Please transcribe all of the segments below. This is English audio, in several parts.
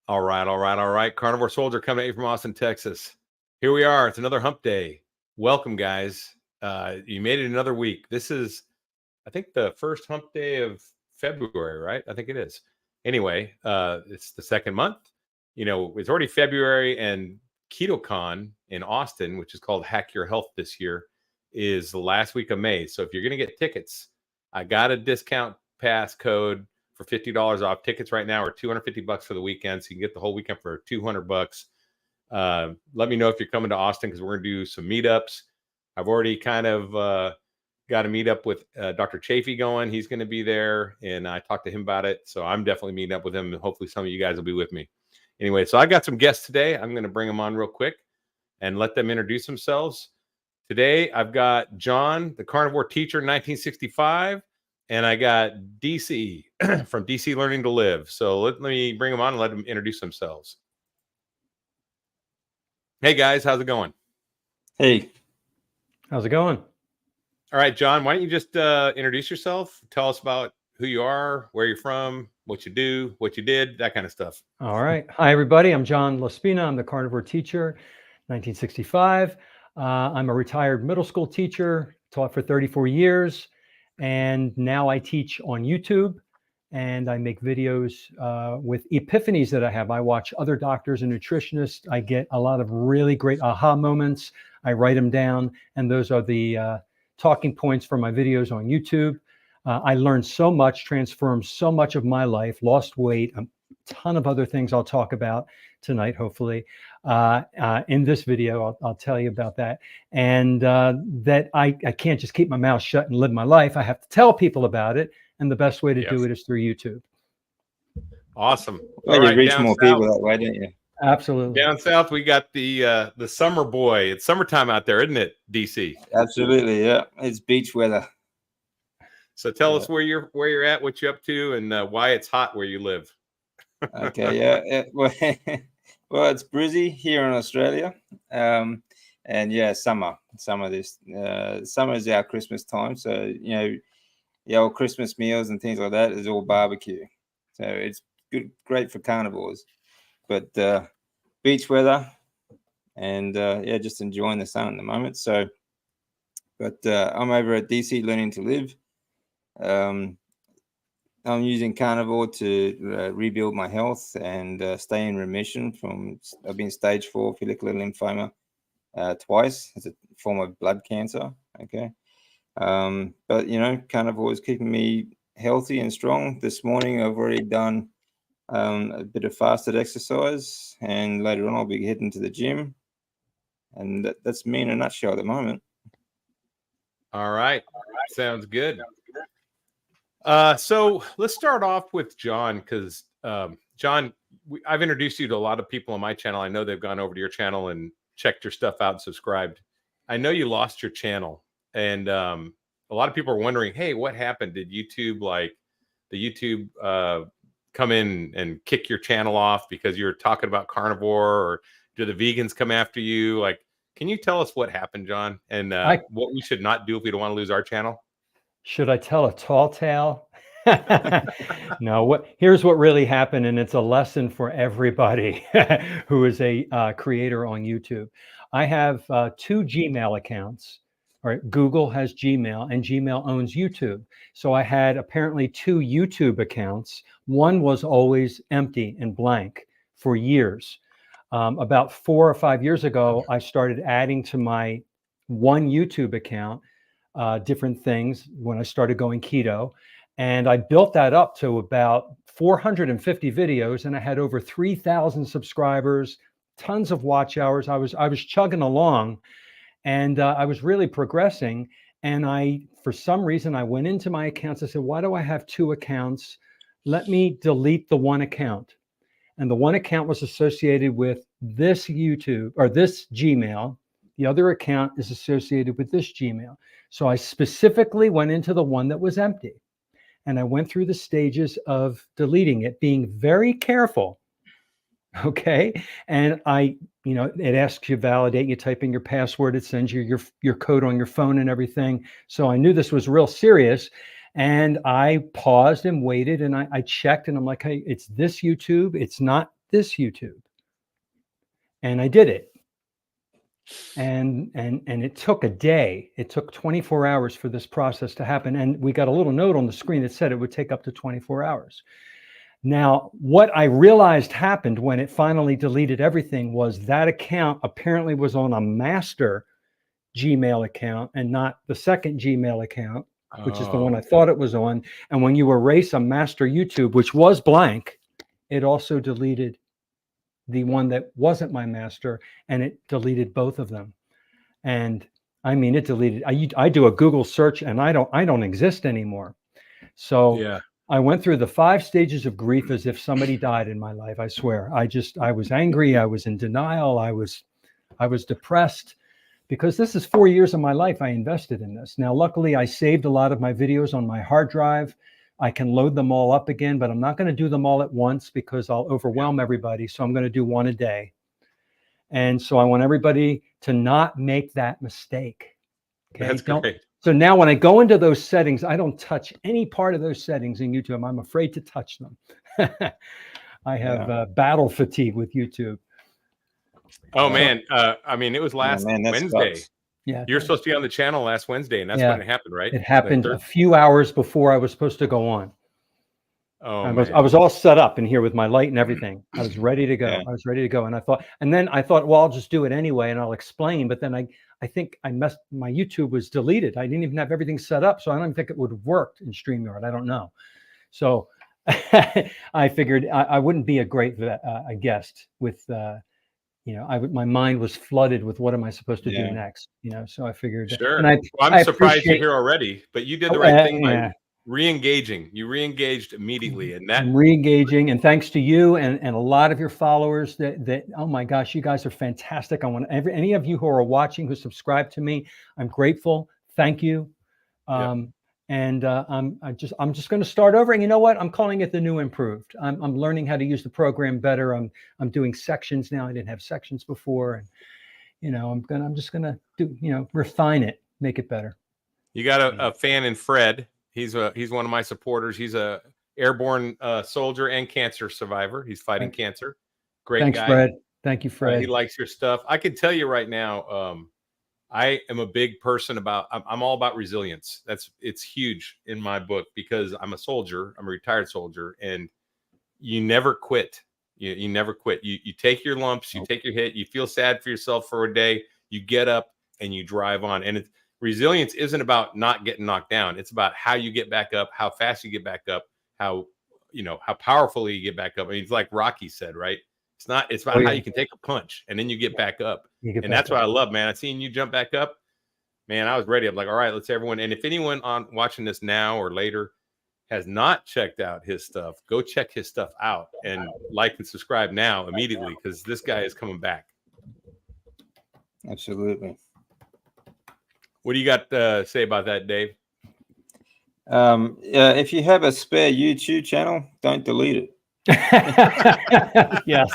All right. Carnivore Soldier coming at you from Austin, Texas. Here we are. It's another hump day. Welcome, guys. You made it another week. This is, I think, the first hump day of February, right? I think it is. Anyway, it's the second month. You know, it's already February, and KetoCon in Austin, which is called Hack Your Health this year, is the last week of May. So if you're going to get tickets, I got a discount pass code for $50 off. Tickets right now are $250 for the weekend, so you can get the whole weekend for $200. Let me know if you're coming to Austin, because we're going to do some meetups. I've already kind of got a meetup with Dr. Chafee going. He's going to be there, and I talked to him about it, so I'm definitely meeting up with him, and hopefully some of you guys will be with me. Anyway, so I got some guests today. I'm going to bring them on real quick and let them introduce themselves. Today, I've got John, the Carnivore Teacher in 1965, and I got DC from DC Learning to Live. So let me bring them on and let them introduce themselves. Hey, guys, how's it going? Hey. How's it going? All right, John, why don't you just introduce yourself? Tell us about who you are, where you're from, what you do, what you did, that kind of stuff. All right. Hi, everybody. I'm John Laspina. I'm the Carnivore Teacher, 1965. I'm a retired middle school teacher, taught for 34 years. And now I teach on YouTube, and I make videos with epiphanies that I have. I watch other doctors and nutritionists. I get a lot of really great aha moments. I write them down, and those are the talking points for my videos on YouTube. I learned so much, transformed so much of my life, lost weight, a ton of other things I'll talk about tonight, hopefully. In this video, I'll tell you about that. And that I can't just keep my mouth shut and live my life. I have to tell people about it. And the best way to do it is through YouTube. Awesome. Well, you reach more people that way, don't you? Absolutely. Down south, we got the summer boy. It's summertime out there, isn't it, DC? Absolutely, yeah. It's beach weather. So tell us where you're at, what you're up to, and why it's hot where you live. Okay, yeah. Well, it's breezy here in Australia, and yeah, summer. Summer is our Christmas time, so you know, the old Christmas meals and things like that is all barbecue. So it's great for carnivores, but beach weather, and yeah, just enjoying the sun at the moment. So, but I'm over at DC Learning to Live. I'm using Carnivore to rebuild my health and stay in remission from. I've been stage 4 follicular lymphoma twice as a form of blood cancer. Okay, but you know, Carnivore is keeping me healthy and strong. This morning, I've already done a bit of fasted exercise, and later on, I'll be heading to the gym. And that's me in a nutshell at the moment. All right, sounds good. So let's start off with John, because John, I've introduced you to a lot of people on my channel. I know they've gone over to your channel and checked your stuff out and subscribed. I know you lost your channel, and a lot of people are wondering, hey, what happened? Did YouTube, the YouTube come in and kick your channel off because you're talking about carnivore, or do the vegans come after you? Like, can you tell us what happened, John, and what we should not do if we don't want to lose our channel? Should I tell a tall tale? No, here's what really happened, and it's a lesson for everybody who is a creator on YouTube. I have 2 Gmail accounts. All right, Google has Gmail, and Gmail owns YouTube. So I had apparently 2 YouTube accounts. One was always empty and blank for years. About 4 or 5 years ago, I started adding to my one YouTube account different things when I started going keto. And I built that up to about 450 videos, and I had over 3,000 subscribers, tons of watch hours. I was chugging along, and I was really progressing. And for some reason, I went into my accounts. I said, why do I have 2 accounts? Let me delete the one account. And the one account was associated with this YouTube or this Gmail. The other account is associated with this Gmail. So I specifically went into the one that was empty. And I went through the stages of deleting it, being very careful. Okay. And it asks you validate, you type in your password, it sends you your code on your phone and everything. So I knew this was real serious. And I paused and waited, and I checked, and I'm like, hey, it's this YouTube. It's not this YouTube. And I did it. And it took a day. It took 24 hours for this process to happen. And we got a little note on the screen that said it would take up to 24 hours. Now, what I realized happened when it finally deleted everything was that account apparently was on a master Gmail account and not the second Gmail account, which is the one I thought it was on. And when you erase a master YouTube, which was blank, it also deleted the one that wasn't my master, and it deleted both of them. And I mean, it deleted. I do a Google search, and I don't exist anymore. So Yeah. I went through the 5 stages of grief as if somebody died in my life. I swear. I was angry. I was in denial. I was depressed, because this is 4 years of my life I invested in this. Now, luckily, I saved a lot of my videos on my hard drive. I can load them all up again, but I'm not going to do them all at once because I'll overwhelm everybody. So I'm going to do one a day. And so I want everybody to not make that mistake. Okay? That's great. So now when I go into those settings, I don't touch any part of those settings in YouTube. I'm afraid to touch them. I have battle fatigue with YouTube. Oh, man. I mean, it was last Wednesday. Sucks. Yeah. You're supposed to be on the channel last Wednesday, and that's when it happened, right? It happened a few hours before I was supposed to go on. Oh, I was all set up in here with my light and everything. I was ready to go. Yeah. I was ready to go. And then I thought, well, I'll just do it anyway and I'll explain. But then I think I messed, my YouTube was deleted. I didn't even have everything set up. So I don't think it would have worked in StreamYard. I don't know. So I figured I wouldn't be a great a guest with, my mind was flooded with what am I supposed to do next? So I figured. Sure. And I'm surprised you're here already, but you did the right thing by re-engaging. You re-engaged immediately, and that I'm re-engaging, and thanks to you and a lot of your followers that oh my gosh, you guys are fantastic. I want any of you who are watching who subscribe to me, I'm grateful. Thank you. And I'm just going to start over. And you know what? I'm calling it the new improved. I'm learning how to use the program better. I'm doing sections now. I didn't have sections before, and I'm just gonna do refine it, make it better. You got a fan in Fred. He's one of my supporters. He's a airborne soldier and cancer survivor. He's fighting cancer. Great Thanks, guy. Fred. Thank you, Fred. He likes your stuff. I can tell you right now. I am a big person I'm all about resilience. It's huge in my book because I'm a soldier. I'm a retired soldier, and you never quit. You never quit. You take your lumps, you take your hit, you feel sad for yourself for a day, you get up and you drive on. And resilience isn't about not getting knocked down. It's about how you get back up, how fast you get back up, how powerfully you get back up. I mean, it's like Rocky said, right? It's about how you can take a punch and then you get back up. And that's what I love, man. I seen you jump back up, man. I was ready. I'm like, all right, let's everyone. And if anyone watching this now or later has not checked out his stuff, go check his stuff out and like and subscribe now immediately, because this guy is coming back. Absolutely. What do you got to say about that, Dave? If you have a spare YouTube channel, don't delete it. Yes.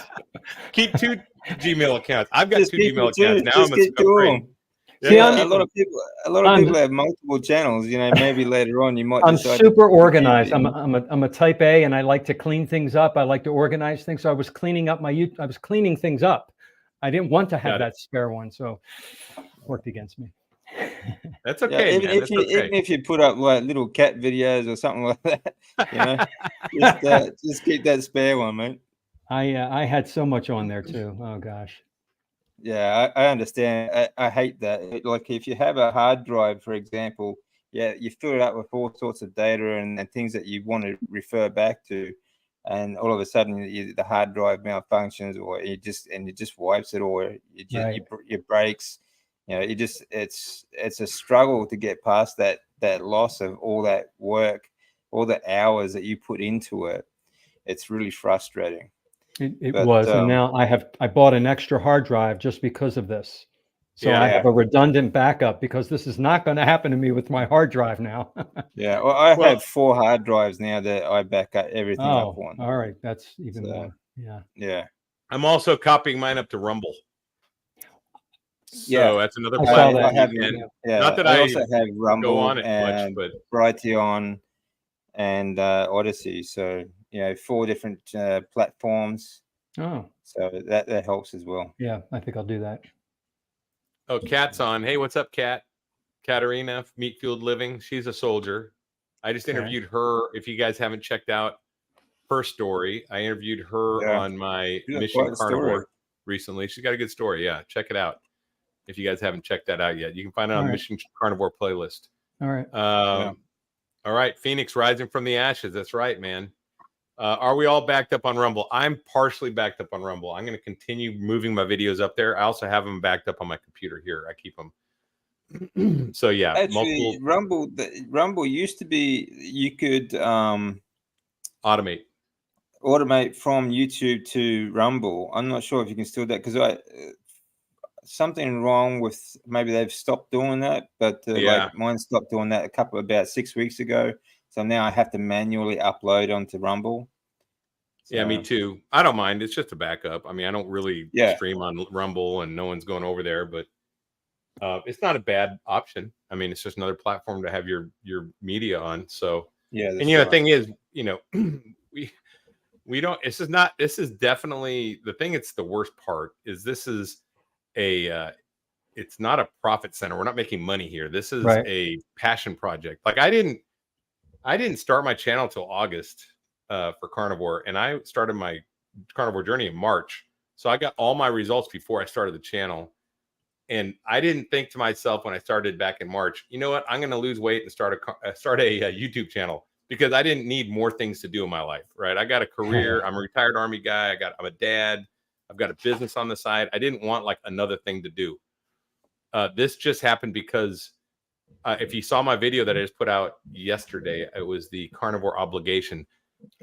Keep 2 Gmail accounts. I've got 2 Gmail accounts now. I'm afraid. Yeah, a lot of people have multiple channels. Maybe later on you might. I'm super organized. I'm a type A, and I like to clean things up. I like to organize things. So I was cleaning up I was cleaning things up. I didn't want to have that spare one, so it worked against me. That's okay. Even if you put up like little cat videos or something like that, just keep that spare one, mate. I had so much on there too. Oh gosh. Yeah, I understand. I hate that. Like if you have a hard drive, for example, you fill it up with all sorts of data and things that you want to refer back to, and all of a sudden the hard drive malfunctions, or it just wipes it, or it breaks. It's a struggle to get past that loss of all that work, all the hours that you put into it. It's really frustrating. It was, and now I bought an extra hard drive just because of this. So I have a redundant backup, because this is not going to happen to me with my hard drive now. Well, I have 4 hard drives now that I back up everything up on. All right, that's even more. Yeah. I'm also copying mine up to Rumble. So that's another platform. Not that I also have Rumble go on it much, but Brighteon and Odyssey. So 4 different platforms. Oh, So that helps as well. yeah, I think I'll do that. Oh, Kat's on. Hey, what's up, Kat? Katarina, Meat Fueled Living. She's a soldier. I just Okay. interviewed her. If you guys haven't checked out her story, I interviewed her Yeah. on my She's got Mission quite a story. Carnivore recently. She's got a good story. Yeah, check it out. If you guys haven't checked that out yet, you can find it on All right. Mission Carnivore playlist. All right. Yeah. All right, Phoenix rising from the ashes. That's right, man. Are we all backed up on Rumble? I'm partially backed up on Rumble. I'm going to continue moving my videos up there. I also have them backed up on my computer here. I keep them. So yeah, Actually, Rumble used to be you could automate from YouTube to Rumble. I'm not sure if you can still do that because something wrong with maybe they've stopped doing that, but like mine stopped doing that about 6 weeks ago. So now I have to manually upload onto Rumble. So, yeah, me too. I don't mind. It's just a backup. I mean, I don't really stream on Rumble, and no one's going over there, but it's not a bad option. I mean, it's just another platform to have your media on. So yeah, and the thing is, we don't. This is definitely the thing. It's the worst part. Is this is it's not a profit center. We're not making money here. This is a passion project. Like I didn't start my channel till August for Carnivore, and I started my Carnivore journey in March. So I got all my results before I started the channel. And I didn't think to myself when I started back in March, you know what? I'm going to lose weight and start a YouTube channel because I didn't need more things to do in my life, right? I got a career. I'm a retired Army guy. I'm a dad. I've got a business on the side. I didn't want like another thing to do. This just happened because if you saw my video that I just put out yesterday, it was the Carnivore Obligation.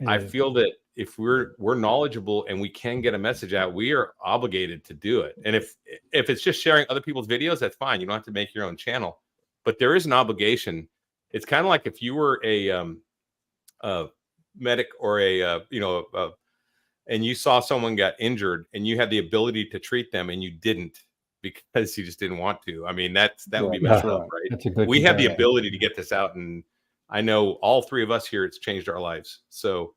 I feel that if we're knowledgeable and we can get a message out, we are obligated to do it. And if it's just sharing other people's videos, that's fine. You don't have to make your own channel, but there is an obligation. It's kind of like if you were a medic or and you saw someone got injured and you had the ability to treat them and you didn't because you just didn't want to. I mean, that would be messed up, right? That's a good we have the ability to get this out, and I know all three of us here, it's changed our lives. So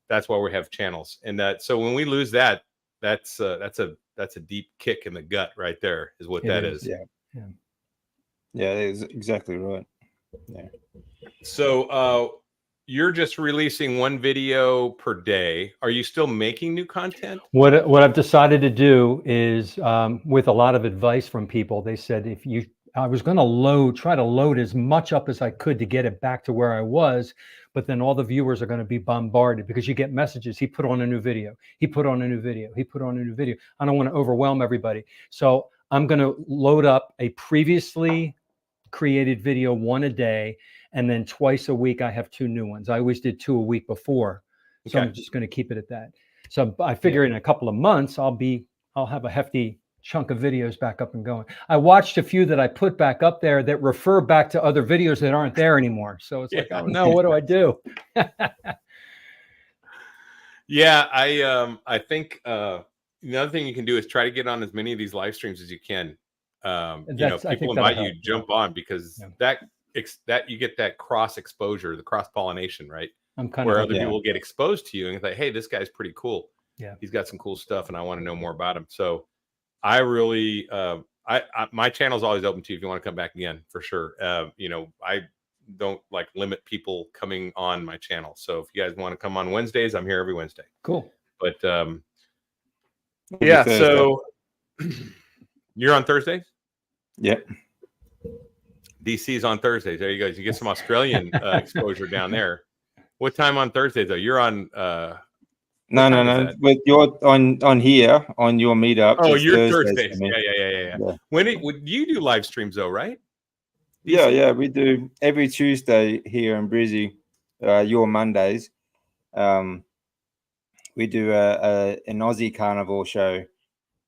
that's why we have channels. And so when we lose that, that's a deep kick in the gut right there is what that is. Yeah, that is exactly right. Yeah. So you're just releasing one video per day. Are you still making new content? What I've decided to do is with a lot of advice from people, they said I was going to try to load as much up as I could to get it back to where I was, but then all the viewers are going to be bombarded because you get messages. He put on a new video. He put on a new video. He put on a new video. I don't want to overwhelm everybody. So I'm going to load up a previously created video, one a day, and then twice a week I have 2 new ones. I always did 2 a week before. So I'm just going to keep it at that. So I figure in a couple of months, I'll have a hefty chunk of videos back up and going. I watched a few that I put back up there that refer back to other videos that aren't there anymore. So it's like, oh no, what do I do? Yeah, I think another thing you can do is try to get on as many of these live streams as you can. People invite you, jump on, because that you get that cross exposure, the cross pollination, right? Where other people get exposed to you and say, hey, this guy's pretty cool. Yeah, he's got some cool stuff, and I want to know more about him. So I really, my channel is always open to you if you want to come back again, for sure. I don't like limit people coming on my channel. So if you guys want to come on Wednesdays, I'm here every Wednesday. Cool. But yeah, so you're on Thursdays? Yep. DC's on Thursdays. There you go. You get some Australian exposure down there. What time on Thursdays though? You're on No. But you're on here on your meetup. Oh, you're Thursdays. Yeah. When would you do live streams though, right? DC? Yeah, we do every Tuesday here in Brizzy. Your Mondays. We do an Aussie carnivore show,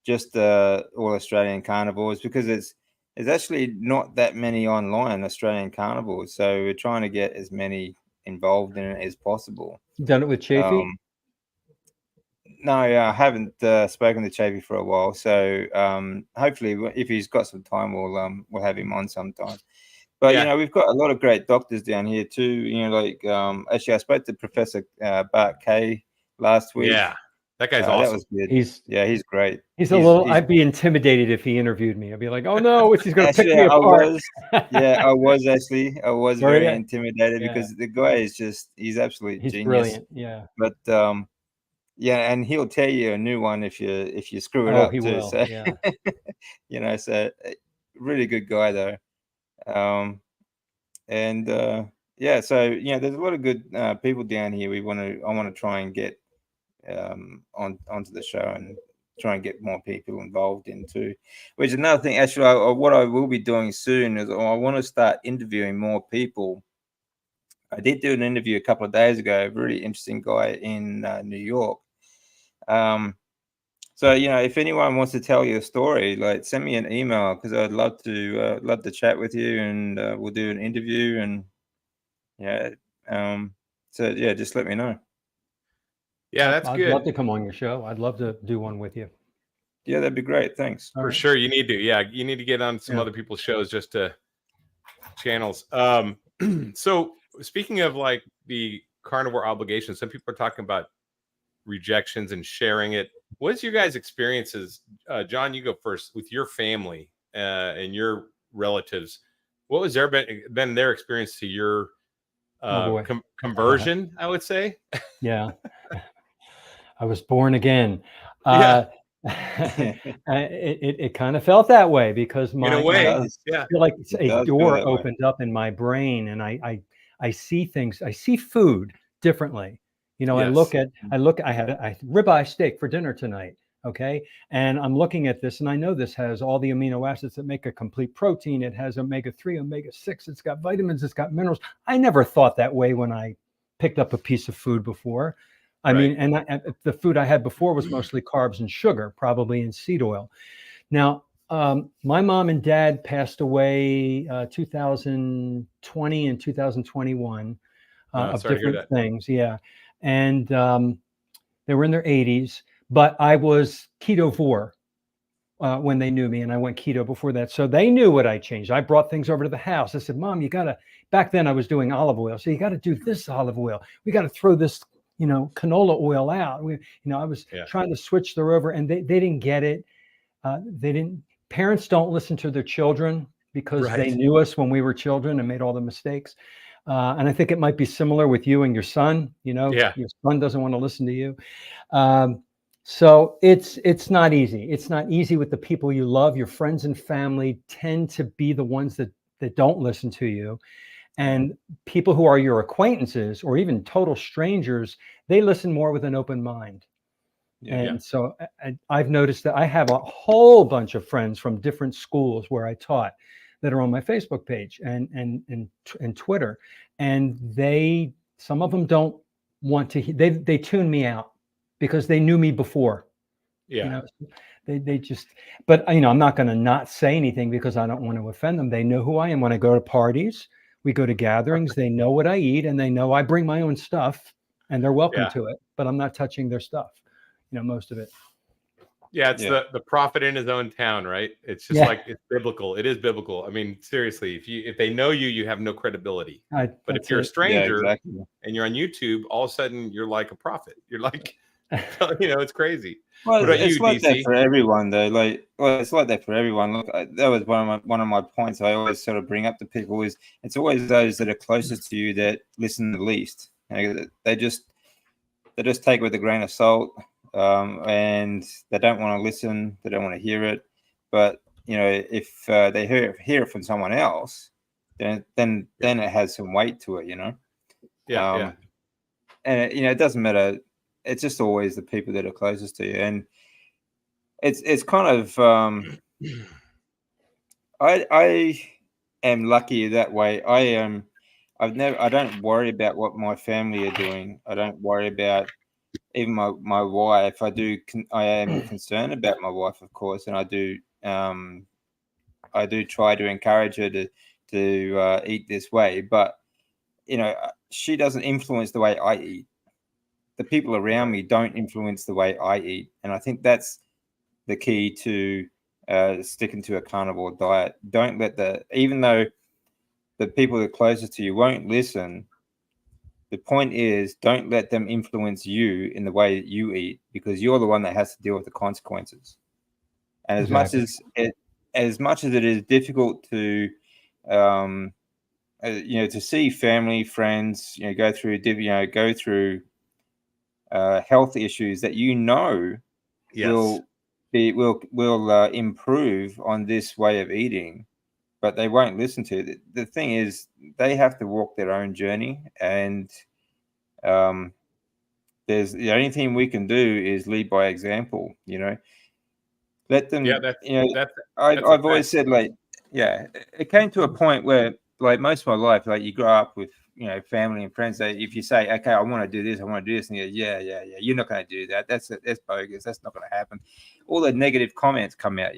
just all Australian carnivores, because there's actually not that many online Australian carnivores, so we're trying to get as many involved in it as possible. Done it with Chafee? No, I haven't spoken to Chafee for a while, so hopefully if he's got some time, we'll have him on sometime. But we've got a lot of great doctors down here too. Actually I spoke to Professor Bart Kay last week. That guy's That awesome. was good. He's great. He's a little. I'd be intimidated if he interviewed me. I'd be like, "Oh no, he's going to pick Actually, me apart." I was Were very ya? intimidated Yeah. because the guy is he's absolute He's genius. brilliant. Yeah. But yeah, and he'll tell you a new one if you screw it Oh, up he too. will. So Yeah. so really good guy though. And yeah, so there's a lot of good people down here. I want to try and get onto the show and try and get more people involved into, which is another thing. Actually, what I will be doing soon is I want to start interviewing more people. I did do an interview a couple of days ago, a really interesting guy in New York. So if anyone wants to tell you a story, like send me an email because I'd love to chat with you, and we'll do an interview. And so yeah, just let me know. Yeah, that's I'd good. love to come on your show. I'd love to do one with you. Yeah, that'd be great. Thanks. For sure. You need to. Yeah, you need to get on some other people's shows just to channels. So speaking of like the carnivore obligation, some people are talking about rejections and sharing it. What's your guys' experiences? John, you go first with your family and your relatives. What was been their experience to your conversion, I would say? Yeah. I was born again. Yeah. It kind of felt that way because in a way, I feel like a door opened up in my brain, and I see things. I see food differently. I had a ribeye steak for dinner tonight. Okay. And I'm looking at this and I know this has all the amino acids that make a complete protein. It has omega-3, omega-6. It's got vitamins. It's got minerals. I never thought that way when I picked up a piece of food before. I mean, and the food I had before was mostly carbs and sugar, probably in seed oil. Now, my mom and dad passed away 2020 and 2021 of different things. Yeah. And they were in their 80s, but I was ketovore when they knew me, and I went keto before that. So they knew what I changed. I brought things over to the house. I said, Mom, back then I was doing olive oil. So you got to do this olive oil. We got to throw this canola oil out. I was trying to switch her over, and they didn't get it. Parents don't listen to their children because they knew us when we were children and made all the mistakes. And I think it might be similar with you and your son. Your son doesn't want to listen to you. So it's not easy. It's not easy with the people you love. Your friends and family tend to be the ones that don't listen to you. And people who are your acquaintances or even total strangers, they listen more with an open mind. So I've noticed that I have a whole bunch of friends from different schools where I taught that are on my Facebook page and Twitter. And some of them don't want to, they tune me out because they knew me before. They just, but I'm not going to not say anything because I don't want to offend them. They know who I am. When I go to parties, we go to gatherings, they know what I eat, and they know I bring my own stuff, and they're welcome to it, but I'm not touching their stuff, most of it. Yeah, it's the prophet in his own town, right? It's just like, it's biblical. It is biblical. I mean, seriously, if they know you, you have no credibility. But if you're a stranger and you're on YouTube, all of a sudden you're like a prophet. You're like, it's crazy. Well, it's like that for everyone, though. It's like that for everyone. Look, that was one of my points I always sort of bring up to people is it's always those that are closest to you that listen the least. They just take it with a grain of salt, and they don't want to listen. They don't want to hear it. But if they hear it from someone else, then it has some weight to it. And it doesn't matter. It's just always the people that are closest to you, and it's kind of I am lucky that way. I don't worry about what my family are doing. I don't worry about even my wife. I am concerned about my wife, of course, and I do try to encourage her to eat this way, but she doesn't influence the way I eat. The people around me don't influence the way I eat. And I think that's the key to sticking to a carnivore diet. Don't let even though the people that are closest to you won't listen, The point is, don't let them influence you in the way that you eat, because you're the one that has to deal with the consequences. And as much as it is difficult to, to see family, friends, go through health issues that Yes. will improve on this way of eating, but they won't listen to it. The thing is, they have to walk their own journey, and there's the only thing we can do is lead by example. Let them. Yeah, that's I've a always fact. said, like, it came to a point where, like, most of my life, like, you grow up with family and friends that if you say, okay, I want to do this, and you go, yeah, you're not going to do that. That's bogus. That's not going to happen. All the negative comments come out.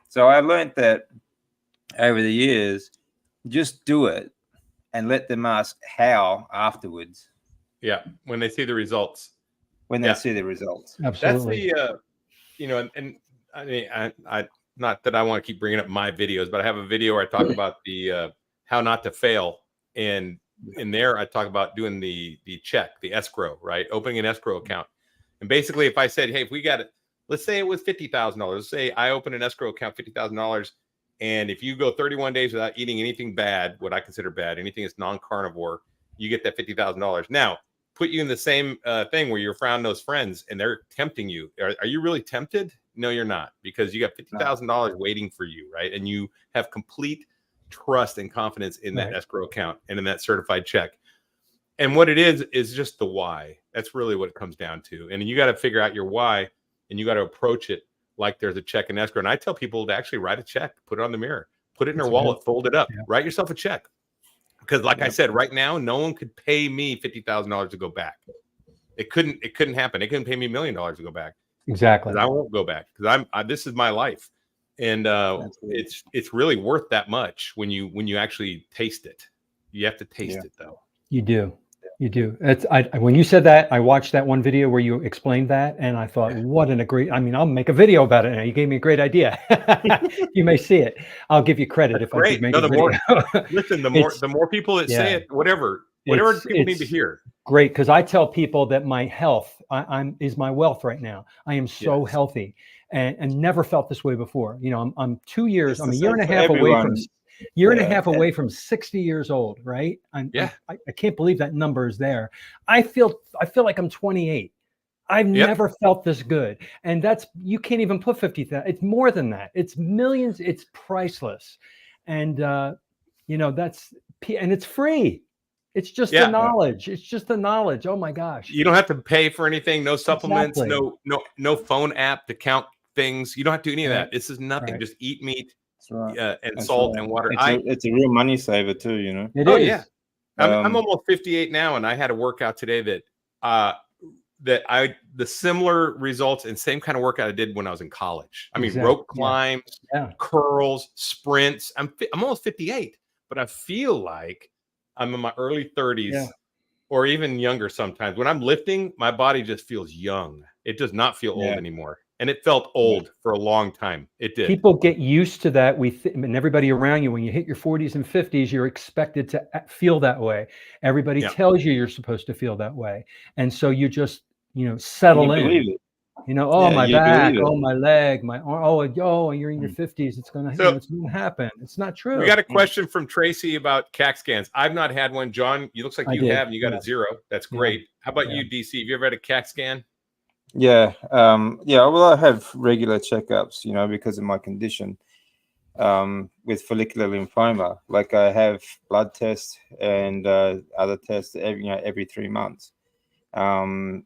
So I learned that over the years, just do it and let them ask how afterwards. Yeah, when they see the results. When they see the results. Absolutely. That's the and I mean, I not that I want to keep bringing up my videos, but I have a video where I talk about the how not to fail, and in there I talk about doing the check, the escrow, right? Opening an escrow account, and basically, if I said, hey, if we got it, let's say it was $50,000. Let's say I open an escrow account, $50,000, and if you go 31 days without eating anything bad, what I consider bad, anything that's non-carnivore, you get that $50,000. Now, put you in the same thing where you're around those friends and they're tempting you. Are you really tempted? No, you're not, because you got $50,000 waiting for you, right? And you have complete trust and confidence in that escrow account and in that certified check. And what it is just the why. That's really what it comes down to. And you got to figure out your why, and you got to approach it like there's a check and escrow. And I tell people to actually write a check, put it on the mirror, put it in their wallet, fold it up, write yourself a check. Because like I said, right now, no one could pay me $50,000 to go back. It couldn't happen. They couldn't pay me $1 million to go back. Exactly. I won't go back, because this is my life. And it's really worth that much when you actually taste it. You have to taste it, though. You do. You do. When you said that, I watched that one video where you explained that, and I thought, I'll make a video about it now. You gave me a great idea. You may see it. I'll give you credit if I did make a video. Listen, the more people that say it, whatever people need to hear. Great, because I tell people that my health is my wealth right now. I am so healthy, and never felt this way before. I'm 2 years. I'm a year and a half away from. And a half away from 60 years old, right? I can't believe that number is there. I feel like I'm 28. I've never felt this good. And you can't even put 50,000. It's more than that. It's millions. It's priceless. And, and it's free. It's just the knowledge. It's just the knowledge. Oh my gosh. You don't have to pay for anything. No supplements, no phone app to count things. You don't have to do any of that. This is nothing. Just eat meat. And salt and water. It's a real money saver too, It is. Yeah. I'm almost 58 now, and I had a workout today that the similar results and same kind of workout I did when I was in college. I mean, rope climbs, curls, sprints. I'm almost 58, but I feel like I'm in my early 30s or even younger sometimes. When I'm lifting, my body just feels young. It does not feel old anymore. And it felt old for a long time. It did. People get used to that. And everybody around you, when you hit your 40s and 50s, you're expected to feel that way. Everybody tells you you're supposed to feel that way. And so you just, settle in. My back, my leg, my arm. You're in your 50s. It's going to happen. It's not true. We got a question from Tracy about CAC scans. I've not had one. John, you looks like you have, and you got a 0. That's great. How about you, DC? Have you ever had a CAC scan? Well, I have regular checkups, because of my condition, with follicular lymphoma. Like, I have blood tests and other tests every 3 months. That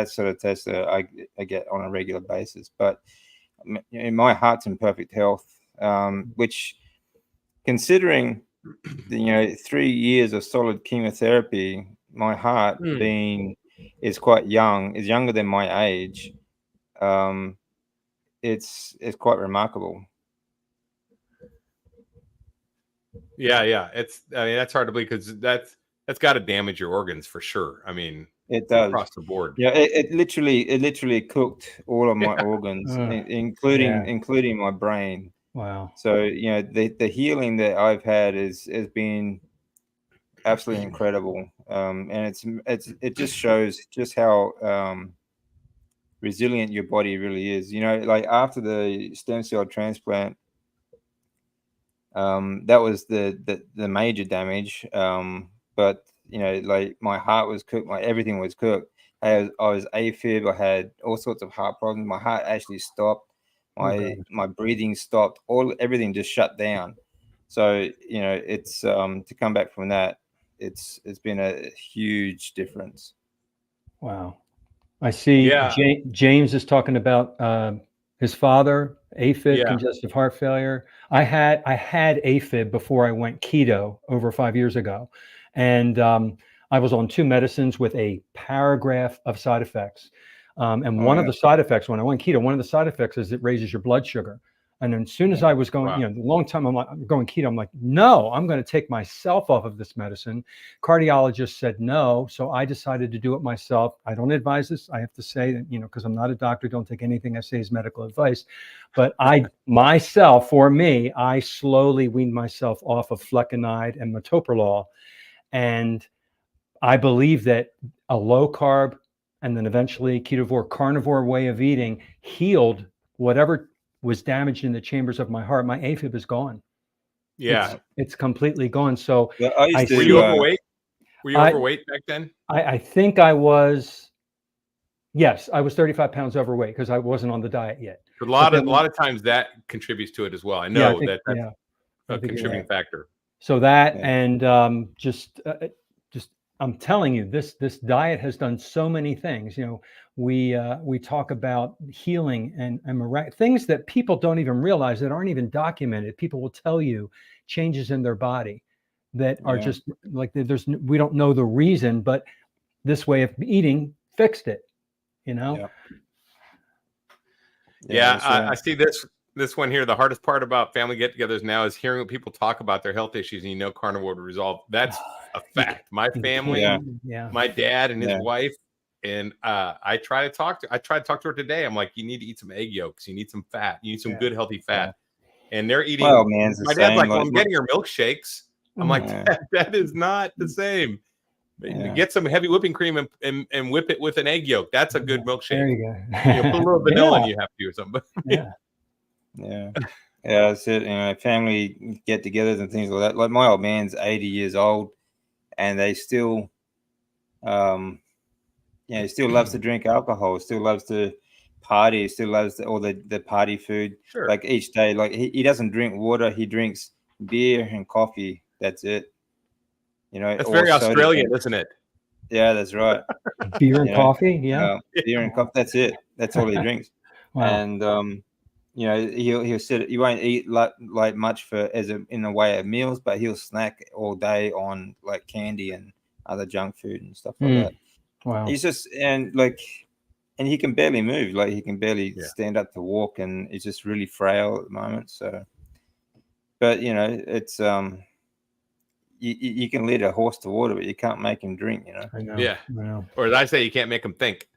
sort of test that I get on a regular basis. But my heart's in perfect health, which, considering the 3 years of solid chemotherapy, my heart is quite young, is younger than my age. It's quite remarkable. Yeah. That's hard to believe, because that's got to damage your organs for sure. I mean, it does across the board. Yeah, it literally cooked all of my organs, including my brain. Wow. So the healing that I've had has been absolutely incredible. And it just shows just how resilient your body really is. You know, like after the stem cell transplant, that was the major damage. But you know, like my heart was cooked, my everything was cooked. I was AFib. I had all sorts of heart problems. My heart actually stopped. My breathing stopped. Everything just shut down. So you know, it's to come back from that, it's been a huge difference. Wow. I see James is talking about his father, AFib, congestive heart failure. I had AFib before I went keto over 5 years ago. And I was on 2 medicines with a paragraph of side effects. And one of the side effects when I went keto, one of the side effects is it raises your blood sugar. And then as soon as I was going, you know, a long time, I'm going keto. I'm like, no, I'm going to take myself off of this medicine. Cardiologist said no. So I decided to do it myself. I don't advise this. I have to say that, you know, because I'm not a doctor, don't take anything I say as medical advice. But I slowly weaned myself off of flecainide and metoprolol. And I believe that a low carb and then eventually carnivore way of eating healed whatever was damaged in the chambers of my heart. My AFib is gone. Yeah, it's completely gone. So were you overweight? Were you overweight back then? I think I was. Yes, I was 35 pounds overweight because I wasn't on the diet yet. A lot of times that contributes to it as well. I know that's a contributing factor. So that and just I'm telling you, this diet has done so many things. You know, we talk about healing and things that people don't even realize, that aren't even documented. People will tell you changes in their body that are just like we don't know the reason, but this way of eating fixed it. You know. I see this one here. The hardest part about family get-togethers now is hearing what people talk about their health issues, and you know, carnivore would resolve. That's a fact. My family, my dad and his wife, and I try to talk to her today. I'm like, you need to eat some egg yolks. You need some fat. You need some good healthy fat. And they're eating. Well, man, my dad's like, well, I'm getting her milkshakes. I'm like, that is not the same. Get some heavy whipping cream and whip it with an egg yolk. That's a good milkshake. There you go. Put a little vanilla in, you have to, or something. Yeah, that's it. You know, family get-togethers and things like that. Like my old man's 80 years old, and they still, he still loves to drink alcohol. Still loves to party. Still loves all the party food. Sure. Like each day, like he doesn't drink water. He drinks beer and coffee. That's it. You know, that's very Australian, isn't it? Yeah, that's right. Beer and coffee. Beer and coffee. That's it. That's all he drinks. Wow. And you know, he'll sit. He won't eat like much in the way of meals, but he'll snack all day on like candy and other junk food and stuff like that. Wow. He's just and he can barely move. Like he can barely stand up to walk, and he's just really frail at the moment. So, but you know, it's you can lead a horse to water, but you can't make him drink. You know. I know. Yeah. I know. Or as I say, you can't make him think.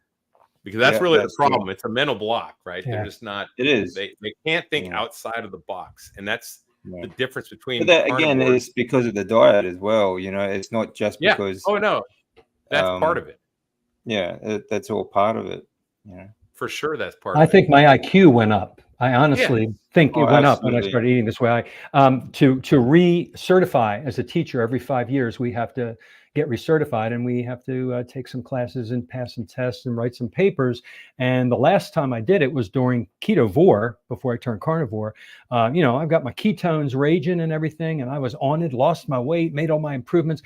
Because that's really the problem. True. It's a mental block, right? Yeah. They're just not. It is. They can't think outside of the box, and that's the difference between. But that again is because of the diet as well. You know, it's not just because. Oh no, that's part of it. Yeah, that's all part of it. Yeah, for sure, that's part. I think my IQ went up. I honestly think it went up when I started eating this way. To re-certify as a teacher every 5 years, we have to get recertified, and we have to take some classes and pass some tests and write some papers. And the last time I did it was during ketovore, before I turned carnivore. You know, I've got my ketones raging and everything, and I was on it, lost my weight, made all my improvements.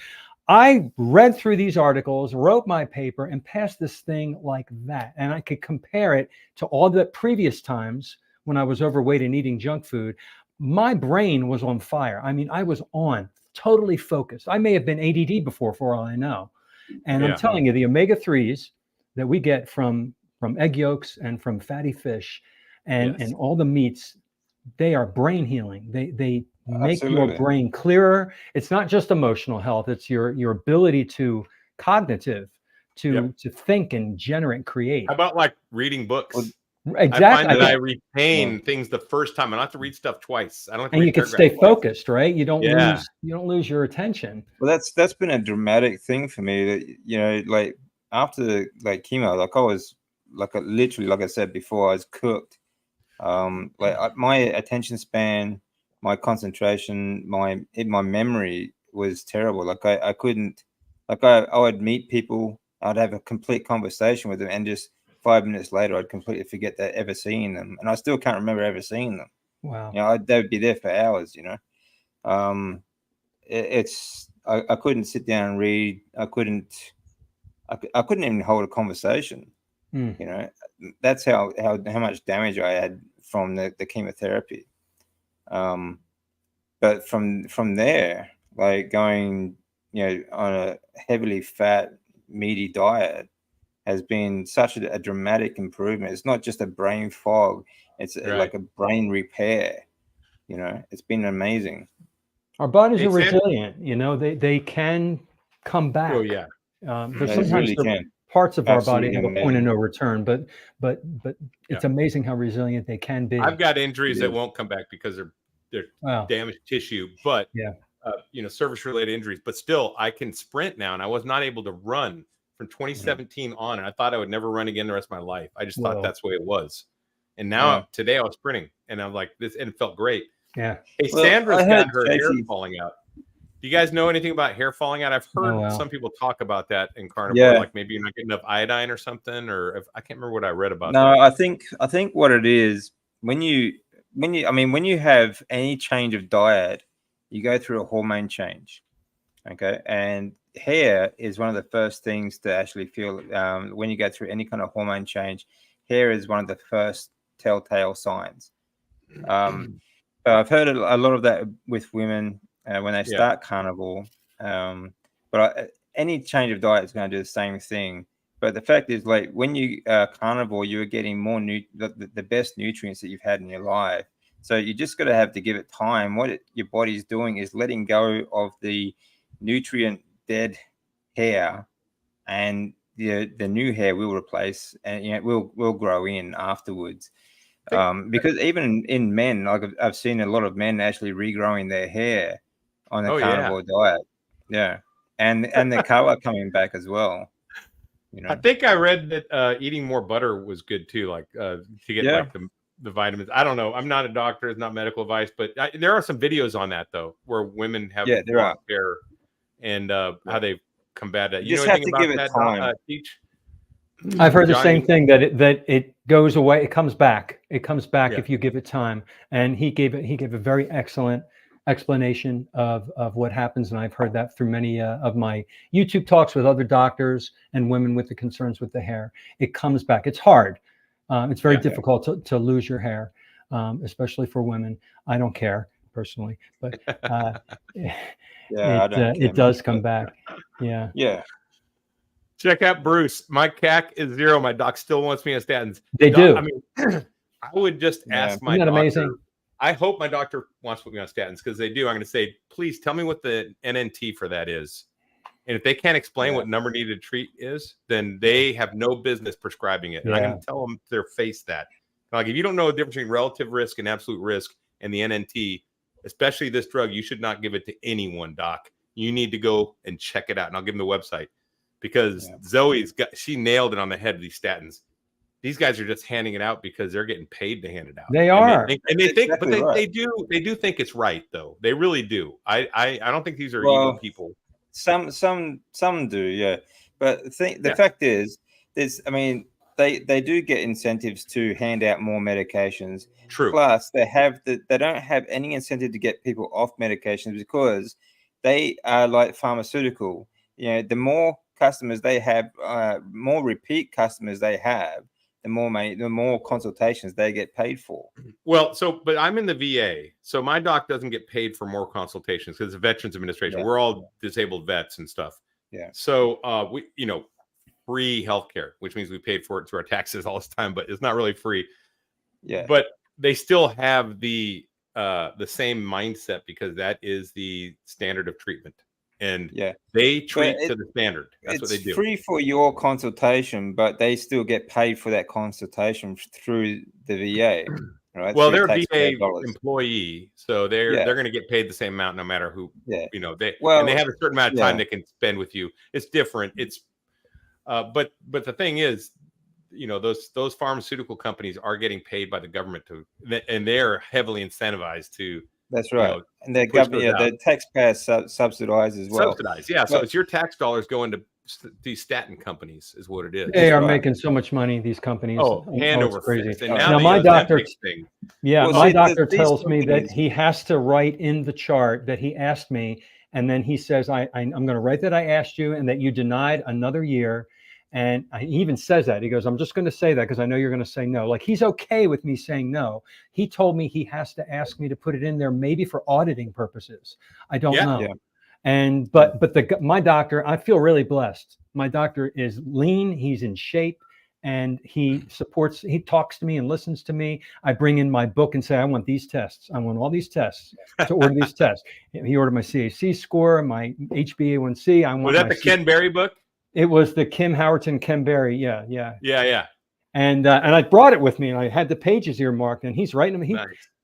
I read through these articles, wrote my paper, and passed this thing like that. And I could compare it to all the previous times when I was overweight and eating junk food. My brain was on fire. I mean, I was on, totally focused. I may have been ADD before, for all I know. And I'm telling you, the omega-3s that we get from egg yolks and from fatty fish and all the meats, they are brain healing. They make your brain clearer. It's not just emotional health. It's your ability to cognitive, to think and generate, create. How about like reading books? I Exactly. find that I Yeah. retain things the first time. I don't have to read stuff twice. I don't have to And read you can paragraphs stay twice. focused, right? You don't Yeah. lose your attention. Well, that's been a dramatic thing for me. That, you know, like after like chemo, like I was like literally, like I said before, I was cooked. My attention span, my concentration, my memory was terrible. Like I couldn't, like I would meet people, I'd have a complete conversation with them, and just 5 minutes later, I'd completely forget that ever seeing them, and I still can't remember ever seeing them. Wow. You know, they would be there for hours. You know, I couldn't sit down and read. I couldn't even hold a conversation. Mm. You know, that's how much damage I had from the chemotherapy. But from there, like going, you know, on a heavily fat, meaty diet has been such a dramatic improvement. It's not just a brain fog; it's Right. like a brain repair. You know, it's been amazing. Our bodies Hey, are Sam- resilient. You know, they can come back. Oh yeah. There's They sometimes really there are can. parts of our body Absolutely have a point of amazing. no return, but it's Yeah. amazing how resilient they can be. I've got injuries It that is. won't come back because they're Wow. damaged tissue, but Yeah. you know, service related injuries. But still, I can sprint now, and I was not able to run from 2017 on, and I thought I would never run again the rest of my life. I just thought Whoa. that's the way it was. And now Yeah. today I was sprinting, and I'm like this, and it felt great. Yeah. Hey, Well, Sandra's I got heard her hair Tracy. falling out. Do you guys know anything about hair falling out? I've heard wow. some people talk about that in carnivore, Yeah. like maybe you're not getting enough iodine or something, or if, I can't remember what I read about No, that. I think what it is, when you when you have any change of diet, you go through a hormone change. Okay, and hair is one of the first things to actually feel when you go through any kind of hormone change. Hair is one of the first telltale signs. So I've heard a lot of that with women when they Yeah. start carnivore. Any change of diet is going to do the same thing. But the fact is, like when you carnivore, you're getting more the best nutrients that you've had in your life. So you just got to have to give it time. Your body's doing is letting go of the nutrient dead hair, and the new hair will replace, and you know will grow in afterwards. Because even in men, like I've seen a lot of men actually regrowing their hair on the Oh yeah. carnivore diet. Yeah, and the color coming back as well. You I know. think I read that eating more butter was good too, like to get Yeah. like the vitamins. I don't know. I'm not a doctor. It's not medical advice, but there are some videos on that though, where women have Yeah, there are. lost hair and how they combat that. You You know just have anything to about give it that, time. Teach? I've heard the John, same thing, that it goes away. It comes back. It comes back Yeah. if you give it time. And he gave a very excellent explanation of what happens. And I've heard that through many of my YouTube talks with other doctors and women with the concerns with the hair. It comes back. It's hard. It's very Yeah. difficult to lose your hair, especially for women. I don't care personally, but Yeah, I don't care it does much, come but back. Yeah. yeah. Check out Bruce. My CAC is 0. My doc still wants me on statins. They do. I mean, I would just Yeah. ask my Isn't that doctor. amazing? I hope my doctor wants to put me on statins, because they do. I'm going to say, please tell me what the NNT for that is. And if they can't explain Yeah. what number needed to treat is, then they have no business prescribing it. And I'm Yeah. going to tell them to their face that. Like, if you don't know the difference between relative risk and absolute risk and the NNT, especially this drug, you should not give it to anyone, doc. You need to go and check it out. And I'll give them the website, because she nailed it on the head of these statins. These guys are just handing it out because they're getting paid to hand it out. They are. And they think, Exactly but right. they do think it's right, though. They really do. I don't think these are evil people. Some do, yeah. But the fact is, they do get incentives to hand out more medications. True. Plus, they don't have any incentive to get people off medications, because they are like pharmaceutical. You know, the more customers they have, more repeat customers they have, the more consultations they get paid for. Well, but I'm in the VA, so my doc doesn't get paid for more consultations because the Veterans Administration. Yeah. We're all disabled vets and stuff. Yeah. So we, free healthcare, which means we paid for it through our taxes all this time, but it's not really free. Yeah. But they still have the same mindset, because that is the standard of treatment. and yeah. they treat to the standard. That's what they do. It's free for your consultation, but they still get paid for that consultation through the VA, right? Well, Through they're a taxpayer VA dollars. employee, so they're going to get paid the same amount no matter who. Yeah. They and Well, they have a certain amount of time yeah. they can spend with you. It's different. It's but the thing is, those pharmaceutical companies are getting paid by the government and they're heavily incentivized to. That's right. And the push government, those out. the taxpayers subsidize as well. Subsidized, yeah. So it's your tax dollars going to these statin companies, is what it is. They That's are right. making so much money, these companies. Hand it's over crazy. fist. And Now the my doctor, Ozempic thing. yeah, Well, my see, doctor these tells me that companies- he has to write in the chart that he asked me, and then he says, I'm going to write that I asked you and that you denied another year. And he even says that. He goes, I'm just going to say that because I know you're going to say no. Like, he's okay with me saying no. He told me he has to ask me to put it in there, maybe for auditing purposes. I don't know. Yeah. And but my doctor, I feel really blessed. My doctor is lean. He's in shape, and he talks to me and listens to me. I bring in my book and say, I want these tests. I want all these tests to order these tests. He ordered my CAC score, my HbA1c. I want. Was that the Ken Berry book? It was the Kim Howerton, Ken Berry. Yeah. And I brought it with me, and I had the pages earmarked, and he's writing them. He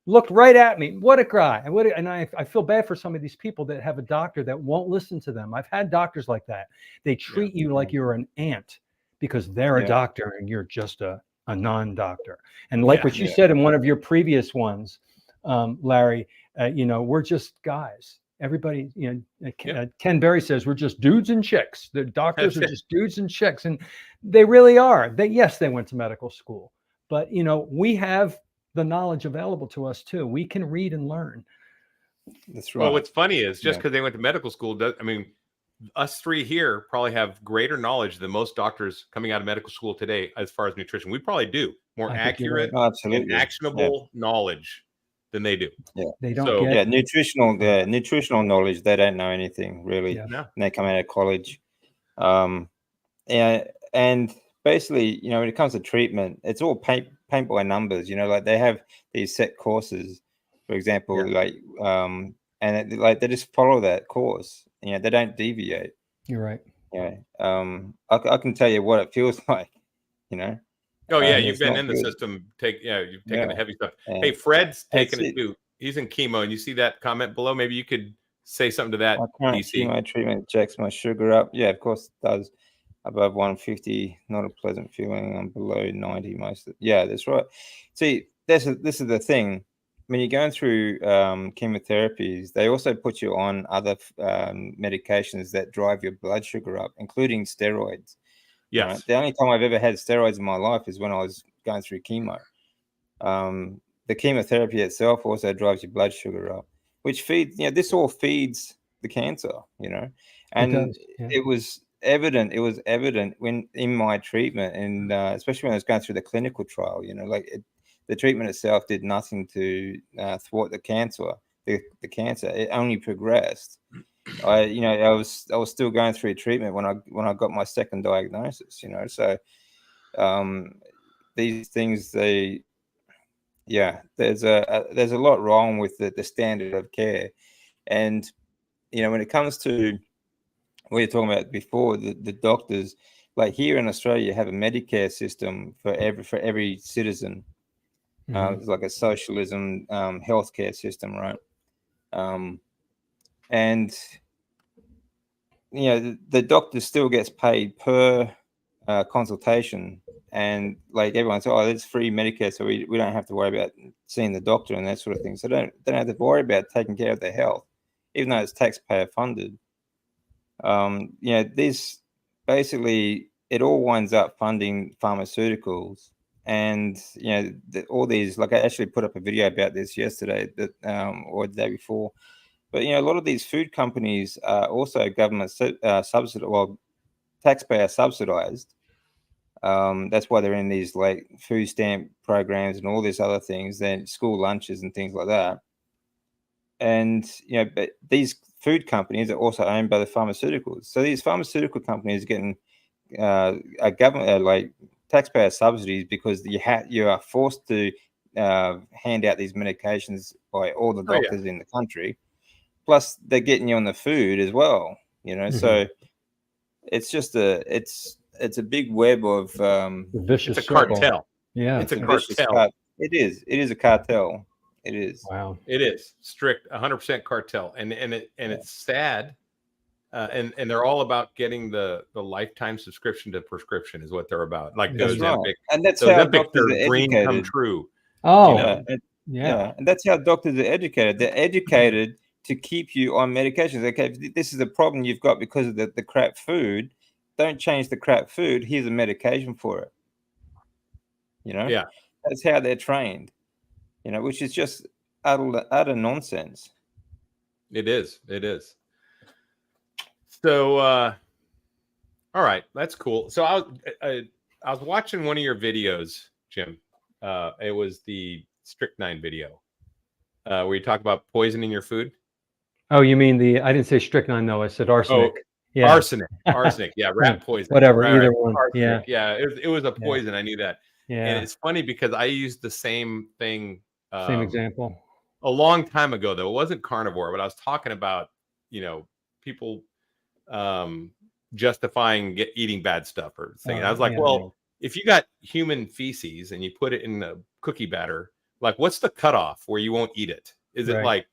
looked right at me. What a guy! And I feel bad for some of these people that have a doctor that won't listen to them. I've had doctors like that. They treat you like you're an ant because they're a doctor and you're just a non-doctor. And like what you said in one of your previous ones, Larry, we're just guys. Everybody, Ken Berry says we're just dudes and chicks. The doctors are just dudes and chicks, and they really are. They went to medical school, but we have the knowledge available to us too. We can read and learn. That's right. Well, what's funny is just because they went to medical school, us three here probably have greater knowledge than most doctors coming out of medical school today as far as nutrition. We probably do more accurate and actionable knowledge than they do. Yeah, they don't get nutritional knowledge. They don't know anything really. Yeah. No. When they come out of college, and basically, when it comes to treatment, it's all paint by numbers. Like they have these set courses, for example, and they just follow that course. They don't deviate. You're right. I can tell you what it feels like. Oh yeah, you've been in the system. You've taken the heavy stuff. Hey, Fred's taking it too. He's in chemo, and you see that comment below. Maybe you could say something to that. My current chemo treatment checks my sugar up. Yeah, of course it does. Above 150, not a pleasant feeling. I'm below 90 most. That's right. See, this is the thing. When you're going through chemotherapies, they also put you on other medications that drive your blood sugar up, including steroids. Yes. Right? The only time I've ever had steroids in my life is when I was going through chemo. The chemotherapy itself also drives your blood sugar up, which feeds, this all feeds the cancer, and it was evident. It was evident when in my treatment, and especially when I was going through the clinical trial, the treatment itself did nothing to thwart the cancer. The cancer, it only progressed. I was still going through treatment when I got my second diagnosis. So these things, there's a lot wrong with the standard of care, and when it comes to what you're talking about before, the doctors, like here in Australia, you have a Medicare system for every citizen. It's like a socialism healthcare system, right? And the doctor still gets paid per consultation, and like everyone says, it's free Medicare, so we don't have to worry about seeing the doctor and that sort of thing. So they don't have to worry about taking care of their health, even though it's taxpayer funded. This basically, it all winds up funding pharmaceuticals. And all these, like I actually put up a video about this yesterday, or the day before. But a lot of these food companies are also government subsidized, taxpayer subsidized. That's why they're in these like food stamp programs and all these other things, then school lunches and things like that. And but these food companies are also owned by the pharmaceuticals. So these pharmaceutical companies are getting a government like taxpayer subsidies because you are forced to hand out these medications by all the doctors in the country. Plus, they're getting you on the food as well. So it's just it's a big web of The vicious It's a circle. cartel. Yeah. It's a vicious cartel. It is a cartel. It is. Wow. It is strict 100% cartel, and it's sad. And they're all about getting the lifetime subscription to prescription is what they're about. Like That's those right. Ozempic, And that's those how Ozempic, doctors their are dream come educated. true. Oh, Yeah. And that's how doctors are educated. They're educated to keep you on medications. Okay, if this is a problem you've got because of the crap food, don't change the crap food. Here's a medication for it. Yeah. That's how they're trained. Which is just utter nonsense. It is. So, all right, that's cool. So I was watching one of your videos, Jim. It was the strychnine video where you talk about poisoning your food. Oh, you mean I didn't say strychnine though. I said arsenic. Oh, yeah. Arsenic. Yeah, rat poison. Whatever, Right, either one. arsenic. Yeah. It was a poison. I knew that. Yeah. And it's funny because I used the same thing. Same example. A long time ago, though. It wasn't carnivore, but I was talking about, people justifying eating bad stuff or thing. I was like, if you got human feces and you put it in a cookie batter, like what's the cutoff where you won't eat it? Is it like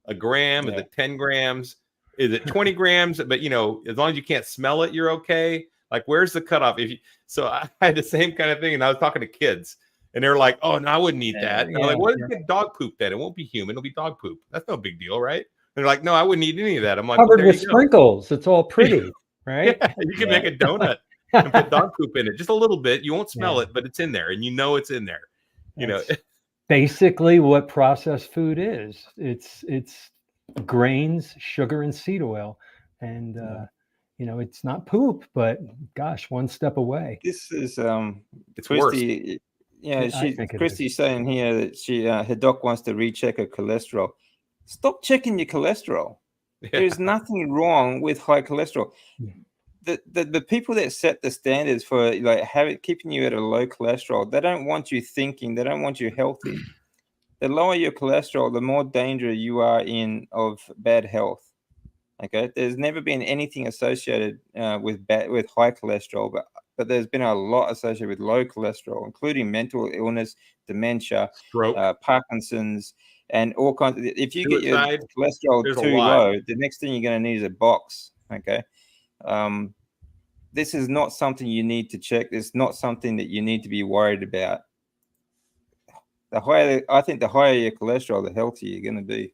a gram? Is it 10 grams? Is it 20 grams? But as long as you can't smell it, you're okay. Like, where's the cutoff? So I had the same kind of thing, and I was talking to kids, and they're like, "Oh, no, I wouldn't eat that." And I'm like, "What if you get dog poop then? It won't be human; it'll be dog poop. That's no big deal, right?" And they're like, "No, I wouldn't eat any of that." I'm like, covered with sprinkles. It's all pretty, right? Yeah, you can make a donut and put dog poop in it, just a little bit. You won't smell it, but it's in there, and it's in there. Basically what processed food is. It's grains, sugar, and seed oil, and it's not poop, but gosh, one step away. This is it's Christy. worse. Yeah, Christy's saying here that her doc wants to recheck her cholesterol. Stop checking your cholesterol. There's nothing wrong with high cholesterol. The people that set the standards for keeping you at a low cholesterol, they don't want you thinking, they don't want you healthy. The lower your cholesterol, the more danger you are in of bad health. Okay, there's never been anything associated with high cholesterol, but there's been a lot associated with low cholesterol, including mental illness, dementia, stroke, Parkinson's, and all kinds of. If you get your cholesterol too low, the next thing you're going to need is a box. Okay, this is not something you need to check. It's not something that you need to be worried about. I think the higher your cholesterol, the healthier you're going to be.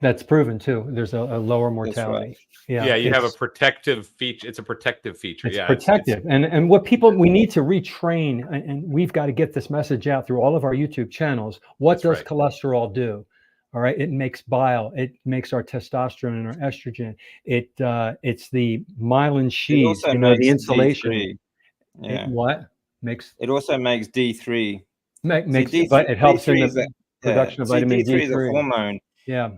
That's proven too. There's a lower mortality. Right. Yeah, you have a protective feature. It's a protective feature. It's protective. And what we need to retrain, and we've got to get this message out through all of our YouTube channels. What does cholesterol do? All right, it makes bile. It makes our testosterone and our estrogen. It's the myelin sheaths. The insulation. D3. Yeah. It also makes D3. But it helps in the production of vitamin D3. D3 is a hormone. Yeah,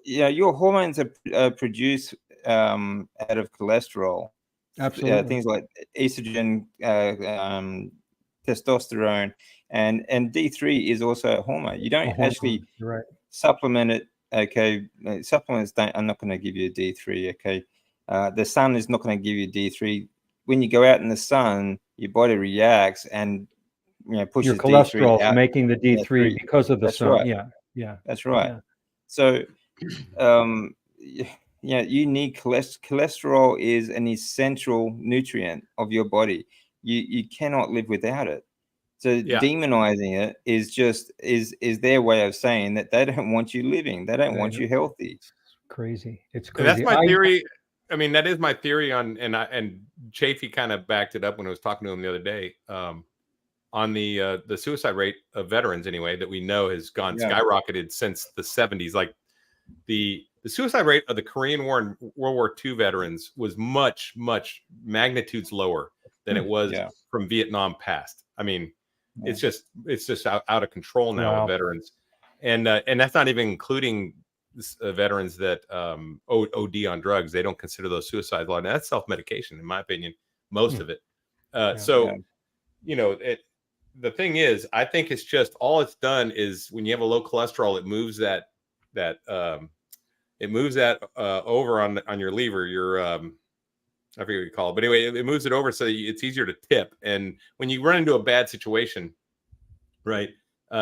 your hormones are produced out of cholesterol. Absolutely. Things like estrogen, testosterone, and D3 is also a hormone. You don't actually supplement it. Okay, supplements don't. I'm not going to give you a D3. Okay, the sun is not going to give you D3. When you go out in the sun, your body reacts and pushes your cholesterol D3 out. Making the D3 because of the sun. Right. Yeah, that's right. Yeah. So, you need cholesterol is an essential nutrient of your body. You cannot live without it. So demonizing it is their way of saying that they don't want you living. They don't want you healthy. It's crazy. It's crazy. And that's my theory. I mean, that is my theory on, and Chafee kind of backed it up when I was talking to him the other day. On the suicide rate of veterans, anyway, that we know has gone skyrocketed since the 70s. Like the suicide rate of the Korean War and World War II veterans was much magnitudes lower than it was from Vietnam past. I mean, it's just out of control now with veterans, and that's not even including veterans that OD on drugs. They don't consider those suicides. Now that's self-medication, in my opinion, most of it. The thing is, I think it's just all it's done is when you have a low cholesterol, it moves that it moves that over on your lever, your I forget what you call it, but anyway, it moves it over so it's easier to tip. And when you run into a bad situation, right,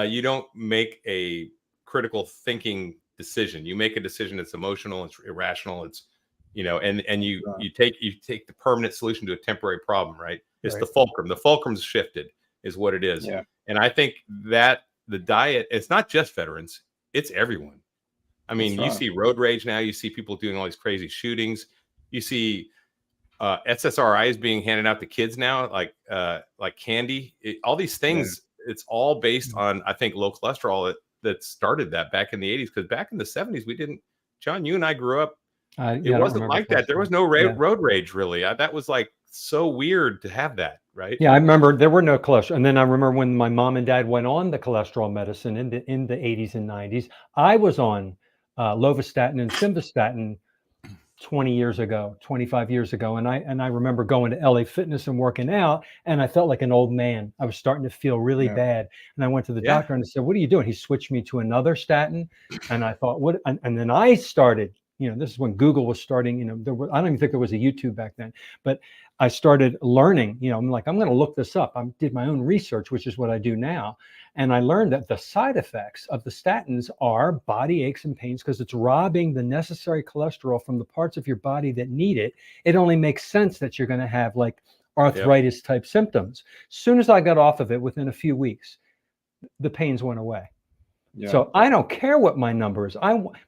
you don't make a critical thinking decision. You make a decision that's emotional, it's irrational, it's and you take the permanent solution to a temporary problem, right? It's the fulcrum. The fulcrum's shifted, is what it is. Yeah. And I think that the diet, it's not just veterans, it's everyone. I mean, you see road rage now. You see people doing all these crazy shootings. You see SSRIs being handed out to kids now, like candy. All these things, it's all based on, I think, low cholesterol that started that back in the 80s. Because back in the 70s, we didn't. John, you and I grew up. It wasn't like that. There was no road rage, really. That was like so weird to have that, right? Yeah, I remember there were no cholesterol. And then I remember when my mom and dad went on the cholesterol medicine in the 80s and 90s, I was on lovastatin and simvastatin 20 years ago, 25 years ago. And I remember going to LA Fitness and working out, and I felt like an old man. I was starting to feel really bad. And I went to the doctor and I said, "What are you doing?" He switched me to another statin. And I thought, what? And then I started, this is when Google was starting, I don't even think there was a YouTube back then, but I started learning, I'm like, I'm going to look this up. I did my own research, which is what I do now. And I learned that the side effects of the statins are body aches and pains because it's robbing the necessary cholesterol from the parts of your body that need it. It only makes sense that you're going to have like arthritis type symptoms. As soon as I got off of it, within a few weeks, the pains went away. Yeah. So I don't care what my number is.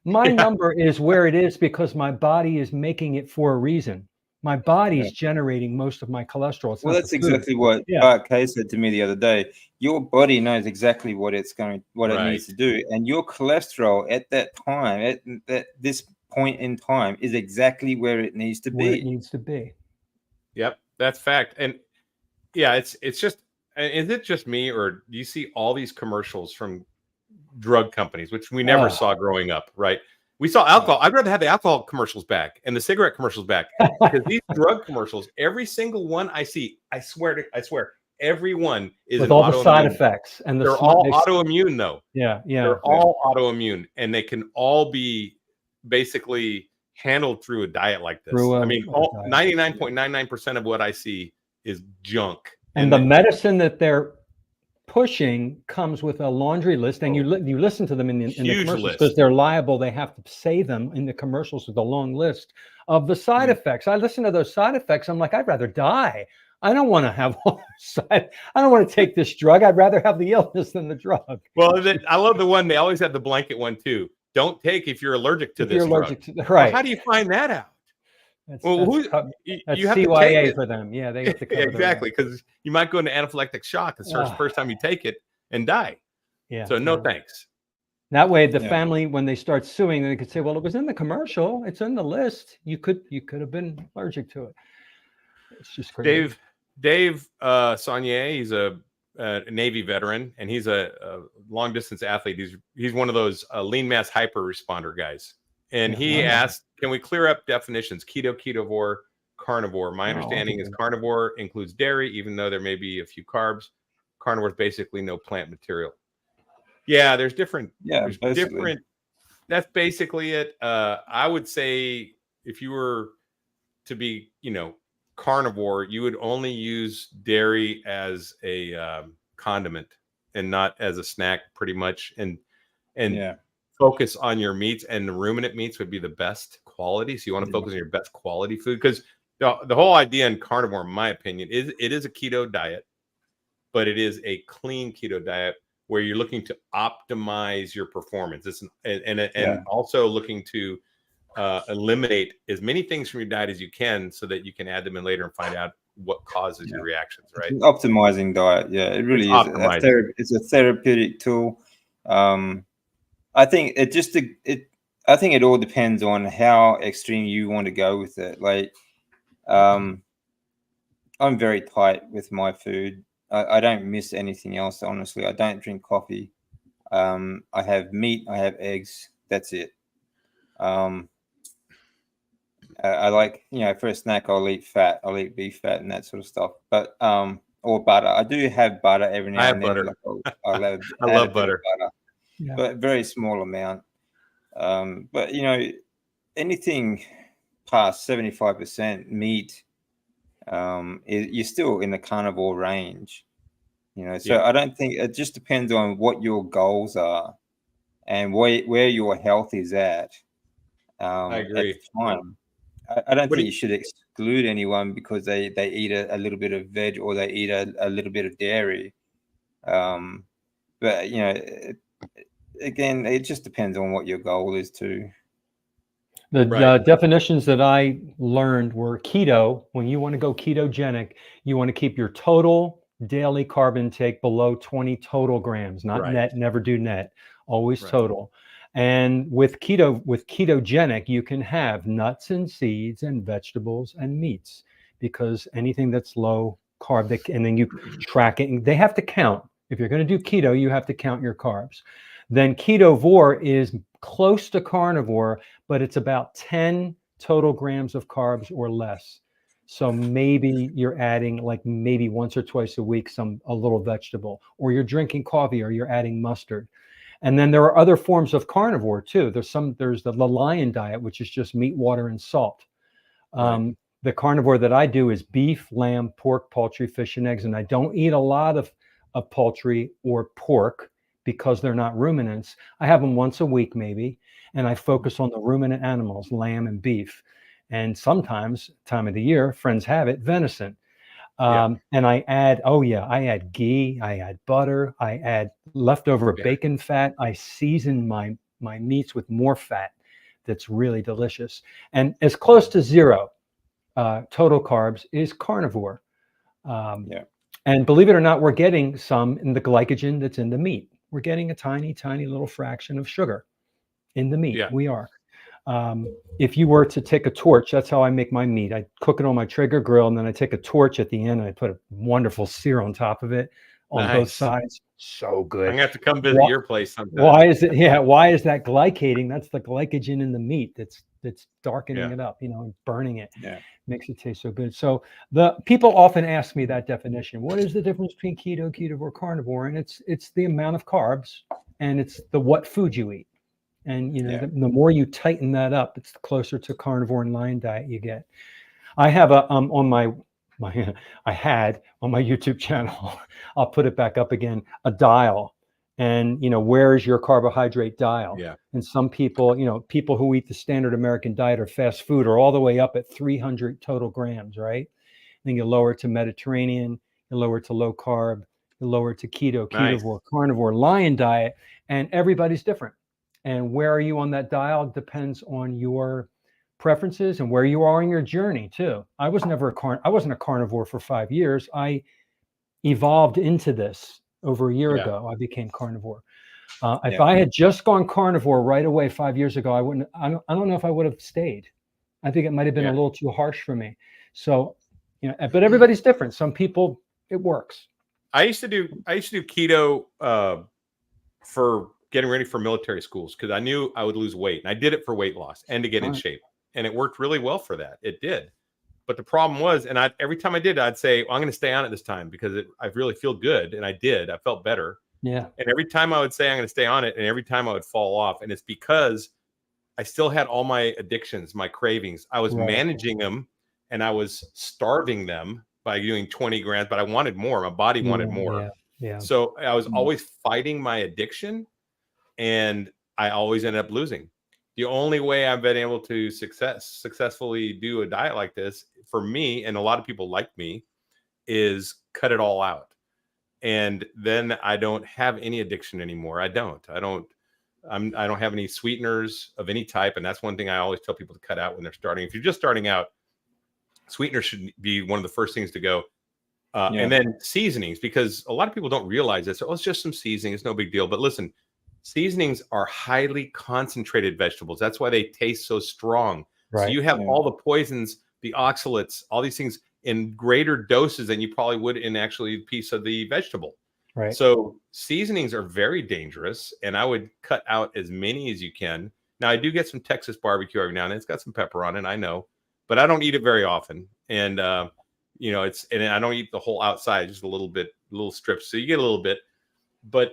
My number is where it is because my body is making it for a reason. My body is generating most of my cholesterol. It's that's exactly what Bart Kay said to me the other day. Your body knows exactly what it needs to do, and your cholesterol at that time, at this point in time, is exactly where it needs to be. Where it needs to be. Yep, that's fact. And yeah, it's just. Is it just me, or do you see all these commercials from drug companies, which we never saw growing up, right? We saw alcohol. I'd rather have the alcohol commercials back and the cigarette commercials back, because these drug commercials, every single one I see, I swear, every one is with all the side effects, and they're all autoimmune though. Yeah. They're all autoimmune, and they can all be basically handled through a diet like this. 99.99% of what I see is junk. And the medicine that they're pushing comes with a laundry list, and you listen to them in the commercials because they're liable. They have to say them in the commercials with a long list of the side effects. I listen to those side effects. I'm like, I'd rather die. I don't want to have all I don't want to take this drug. I'd rather have the illness than the drug. Well, I love the one. They always have the blanket one too. Don't take if you're allergic to this drug. Well, how do you find that out? That's you have CYA to take for them. Yeah, they have to cover exactly, because you might go into anaphylactic shock the first time you take it and die. Yeah. So no thanks. That way, the family, when they start suing, they could say, "Well, it was in the commercial. It's in the list. You could have been allergic to it." It's just crazy. Dave Saunier, he's a Navy veteran, and he's a long distance athlete. He's one of those lean mass hyper responder guys. And he asked, can we clear up definitions? Keto, ketovore, carnivore. My understanding is carnivore includes dairy, even though there may be a few carbs. Carnivore is basically no plant material. Yeah, there's different. Yeah, different. That's basically it. I would say if you were to be, carnivore, you would only use dairy as a condiment and not as a snack, pretty much. And focus on your meats, and the ruminant meats would be the best quality. So you want to focus on your best quality food, because the whole idea in carnivore, in my opinion, is it is a keto diet, but it is a clean keto diet where you're looking to optimize your performance. And also looking to eliminate as many things from your diet as you can, so that you can add them in later and find out what causes your reactions. Right? It's an optimizing diet. Yeah, it really is. It's a therapeutic tool. I think I think it all depends on how extreme you want to go with it. Like, I'm very tight with my food. I don't miss anything else, honestly. I don't drink coffee. I have meat. I have eggs. That's it. I like, for a snack, I'll eat fat. I'll eat beef fat and that sort of stuff. But or butter. I do have butter every now and then. Butter. I love butter. But very small amount. But anything past 75% meat, you're still in the carnivore range. So Yeah. I don't think it just depends on what your goals are and where your health is at I at agree. the time. I don't What do think you should exclude anyone because they eat a little bit of veg or they eat a little bit of dairy. But again, it just depends on what your goal is too. The Right. definitions that I learned were keto. When you want to go ketogenic, you want to keep your total daily carb intake below 20 total grams, not Right. net, never do net, always Right. total. And with ketogenic, you can have nuts and seeds and vegetables and meats, because anything that's low carb, and then you track it. And they have to count. If you're going to do keto, you have to count your carbs. Then ketovore is close to carnivore, but it's about 10 total grams of carbs or less. So maybe you're adding, like, maybe once or twice a week, a little vegetable, or you're drinking coffee, or you're adding mustard. And then there are other forms of carnivore too. There's the lion diet, which is just meat, water, and salt. Right. The carnivore that I do is beef, lamb, pork, poultry, fish, and eggs. And I don't eat a lot of poultry or pork because they're not ruminants. I have them once a week maybe, and I focus on the ruminant animals, lamb and beef. And sometimes, time of the year, friends have it, venison. Yeah. And I add ghee, I add butter, I add leftover Yeah. bacon fat. I season my meats with more fat. That's really delicious. And as close to zero total carbs is carnivore. Yeah. And believe it or not, we're getting some in the glycogen that's in the meat. We're getting a tiny, tiny little fraction of sugar in the meat. Yeah. We are. If you were to take a torch, that's how I make my meat. I cook it on my Traeger grill, and then I take a torch at the end, and I put a wonderful sear on top of it on both Nice. sides. So I'm good. gonna have to come visit your place sometime. Why is it? Yeah. Why is that glycating? That's the glycogen in the meat that's darkening Yeah. it up, and burning it. Yeah. Makes it taste so good. So the people often ask me that definition. What is the difference between keto, ketovore, carnivore? And it's the amount of carbs, and it's what food you eat. And the more you tighten that up, it's closer to carnivore and lion diet you get. I have on my I had on my YouTube channel, I'll put it back up again, a dial. And where is your carbohydrate dial? Yeah. And some people, people who eat the standard American diet or fast food are all the way up at 300 total grams, right? Then you lower it to Mediterranean, you lower it to low carb, you lower it to keto, Nice. ketovore, carnivore, lion diet, and everybody's different. And where are you on that dial depends on your preferences and where you are in your journey too. I was never I wasn't a carnivore for 5 years. I evolved into this over a year Yeah. ago. I became carnivore. If I had just gone carnivore right away 5 years ago, I wouldn't. I don't know if I would have stayed. I think it might have been a little too harsh for me. So, but everybody's different. Some people it works. I used to do keto for getting ready for military schools because I knew I would lose weight, and I did it for weight loss and to get in shape, and it worked really well for that. It did. But the problem was, and every time I did, I'd say, well, I'm going to stay on it this time because I really feel good. And I did. I felt better. Yeah. And every time I would say I'm going to stay on it, and every time I would fall off. And it's because I still had all my addictions, my cravings. I was managing them, and I was starving them by doing 20 grams, but I wanted more. My body wanted more. Yeah. So I was always fighting my addiction, and I always ended up losing. The only way I've been able to successfully do a diet like this for me, and a lot of people like me, is cut it all out. And then I don't have any addiction anymore. I don't have any sweeteners of any type. And that's one thing I always tell people to cut out when they're starting. If you're just starting out, sweeteners should be one of the first things to go. And then seasonings, because a lot of people don't realize this. Oh, it's just some seasoning. It's no big deal. But listen, seasonings are highly concentrated vegetables. That's why they taste so strong. Right. So you have all the poisons, the oxalates, all these things in greater doses than you probably would in actually a piece of the vegetable. Right. So seasonings are very dangerous, and I would cut out as many as you can. Now I do get some Texas barbecue every now and then. It's got some pepper on it, I know, but I don't eat it very often. And and I don't eat the whole outside, just a little strips. So you get a little bit, but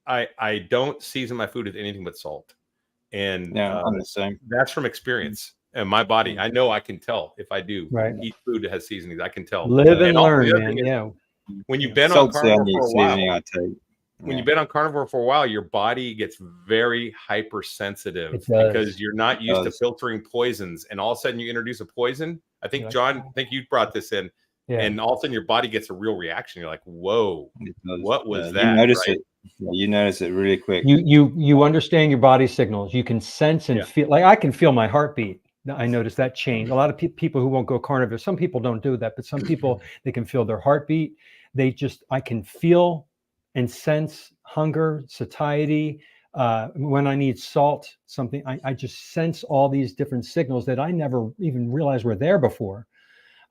I don't season my food with anything but salt. And Yeah, I'm the same. that's from experience. And my body, I know I can tell if I do Right. eat food that has seasonings. I can tell. Live and also learn, the other man. thing is, Yeah. when you've Yeah. been on Salt's the carnivore only for a seasoning while, I take. when you've been on carnivore for a while, your body gets very hypersensitive It does. because you're not used to filtering poisons. And all of a sudden you introduce a poison. I think, You're like, John, I think you brought this in. Yeah. And all of a sudden your body gets a real reaction. You're like, whoa, what was that? You notice right? it. You notice it really quick. You understand your body signals. You can sense and Yeah. feel. Like I can feel my heartbeat. I noticed that change. A lot of people who won't go carnivore. Some people don't do that, but some people, they can feel their heartbeat. I can feel and sense hunger, satiety. When I need salt, something, I just sense all these different signals that I never even realized were there before.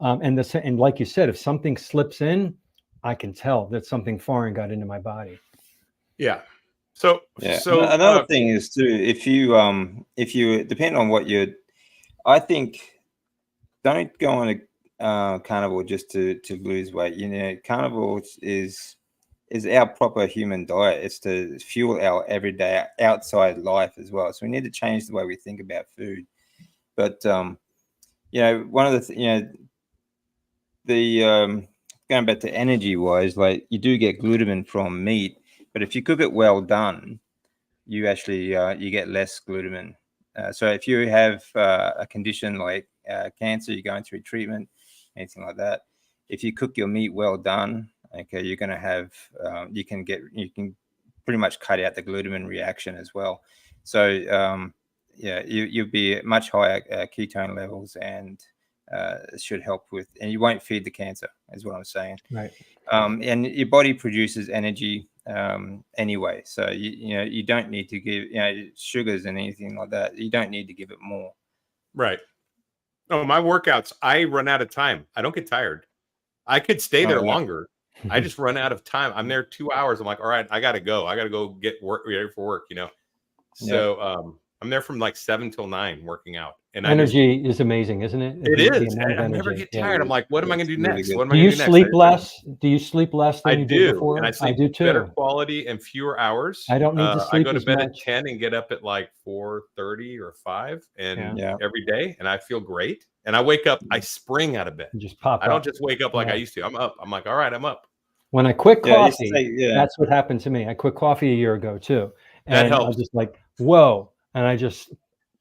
And like you said, if something slips in, I can tell that something foreign got into my body. Yeah. So another thing is too, if you depend on what I think, don't go on a carnivore just to lose weight. You know, carnivore is our proper human diet. It's to fuel our everyday outside life as well. So we need to change the way we think about food. But you know, one of the going back to energy wise, like you do get glutamine from meat, but if you cook it well done, you actually you get less glutamine. So if you have a condition like cancer, you're going through treatment, anything like that, if you cook your meat well done, okay, you're going to have you can pretty much cut out the glutamine reaction as well. So yeah, you'll be at much higher ketone levels, and it should help with, and you won't feed the cancer, is what I'm saying. Right. And your body produces energy anyway, so you don't need to give sugars and anything like that. You don't need to give it more. Right. Oh, my workouts, I run out of time. I don't get tired. I could stay there longer. I just run out of time. I'm there 2 hours. I'm like, all right, I gotta go. I gotta go get ready for work. So I'm there from like 7 till 9 working out. And energy is amazing, isn't it? It is. And I never get tired. I'm like, what am I going to do next? What am I do going you to do next? sleep less? Do you sleep less than I you did do. before? And I sleep better quality and fewer hours. I don't need to sleep I go to as bed much. at 10 and get up at like 4:30 or 5 and every day. And I feel great. And I wake up, I spring out of bed. You just pop up. I don't just wake up like I used to. I'm up. I'm like, all right, I'm up. When I quit coffee, that's what happened to me. I quit coffee a year ago too. And that helps. I was just like, whoa. And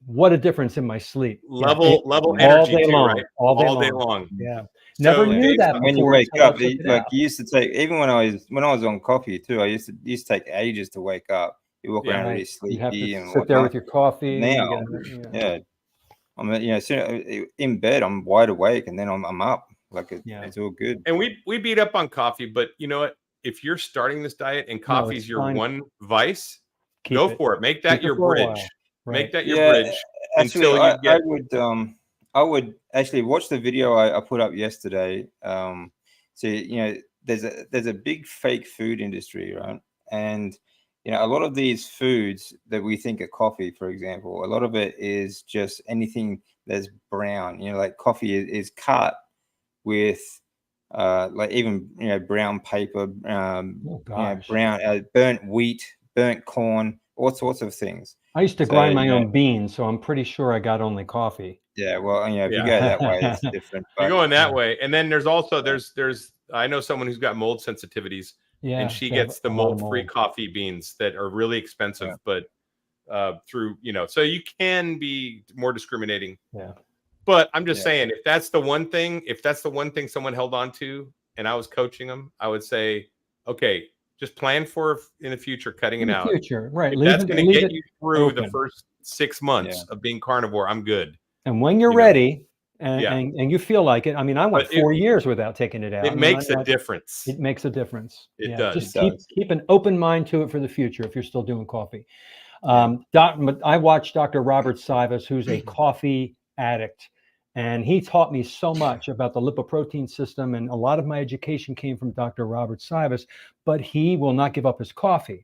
what a difference in my sleep. Level energy all day too, long, right? all day long. Yeah. Never knew that when you before wake up. you used to take, even when I was on coffee too, I used to take ages to wake up. You walk around really sleepy. You have to and sit there with your coffee. Now, I'm in bed, I'm wide awake, and then I'm up. Like it's all good. And we beat up on coffee, but you know what? If you're starting this diet and coffee is your one vice, go for it. Make that your bridge. Make that your bridge. Actually, I would actually watch the video I put up yesterday. So there's a big fake food industry, right? And a lot of these foods that we think are coffee, for example, a lot of it is just anything that's brown. Like coffee is cut with like even brown paper, brown burnt wheat, burnt corn, all sorts of things. I used to grind my own beans, so I'm pretty sure I got only coffee. Yeah, well, if you go that way, it's different. You're going that way, and then there's also there's I know someone who's got mold sensitivities, and she gets the mold-free coffee beans that are really expensive, but through so you can be more discriminating. Yeah. But I'm just saying, if that's the one thing someone held on to, and I was coaching them, I would say, okay, just plan for in the future cutting it out. Right? If that's going to get you through the first 6 months of being carnivore, I'm good. And when you're ready, and you feel like it, I mean, I went 4 years without taking it out. It makes a difference. It makes a difference. It does. Just keep an open mind to it for the future if you're still doing coffee. I watched Dr. Robert Sivas, who's a coffee addict. And he taught me so much about the lipoprotein system. And a lot of my education came from Dr. Robert Sivas, but he will not give up his coffee.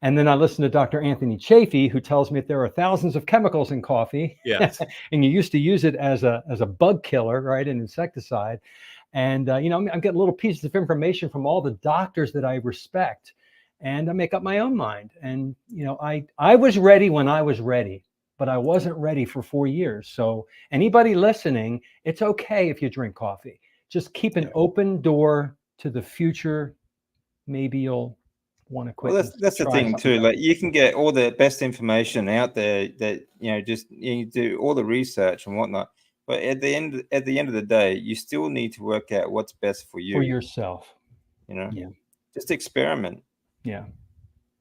And then I listened to Dr. Anthony Chafee, who tells me that there are thousands of chemicals in coffee. Yes. And you used to use it as a bug killer, right? An insecticide. And, I'm getting little pieces of information from all the doctors that I respect. and I make up my own mind. And I was ready when I was ready, but I wasn't ready for 4 years. So anybody listening, it's okay if you drink coffee. Just keep an open door to the future. Maybe you'll want to quit. Well, that's the thing too. Like, you can get all the best information out there that just you do all the research and whatnot. But at the end of the day, you still need to work out what's best for you, for yourself. Yeah. Just experiment. Yeah.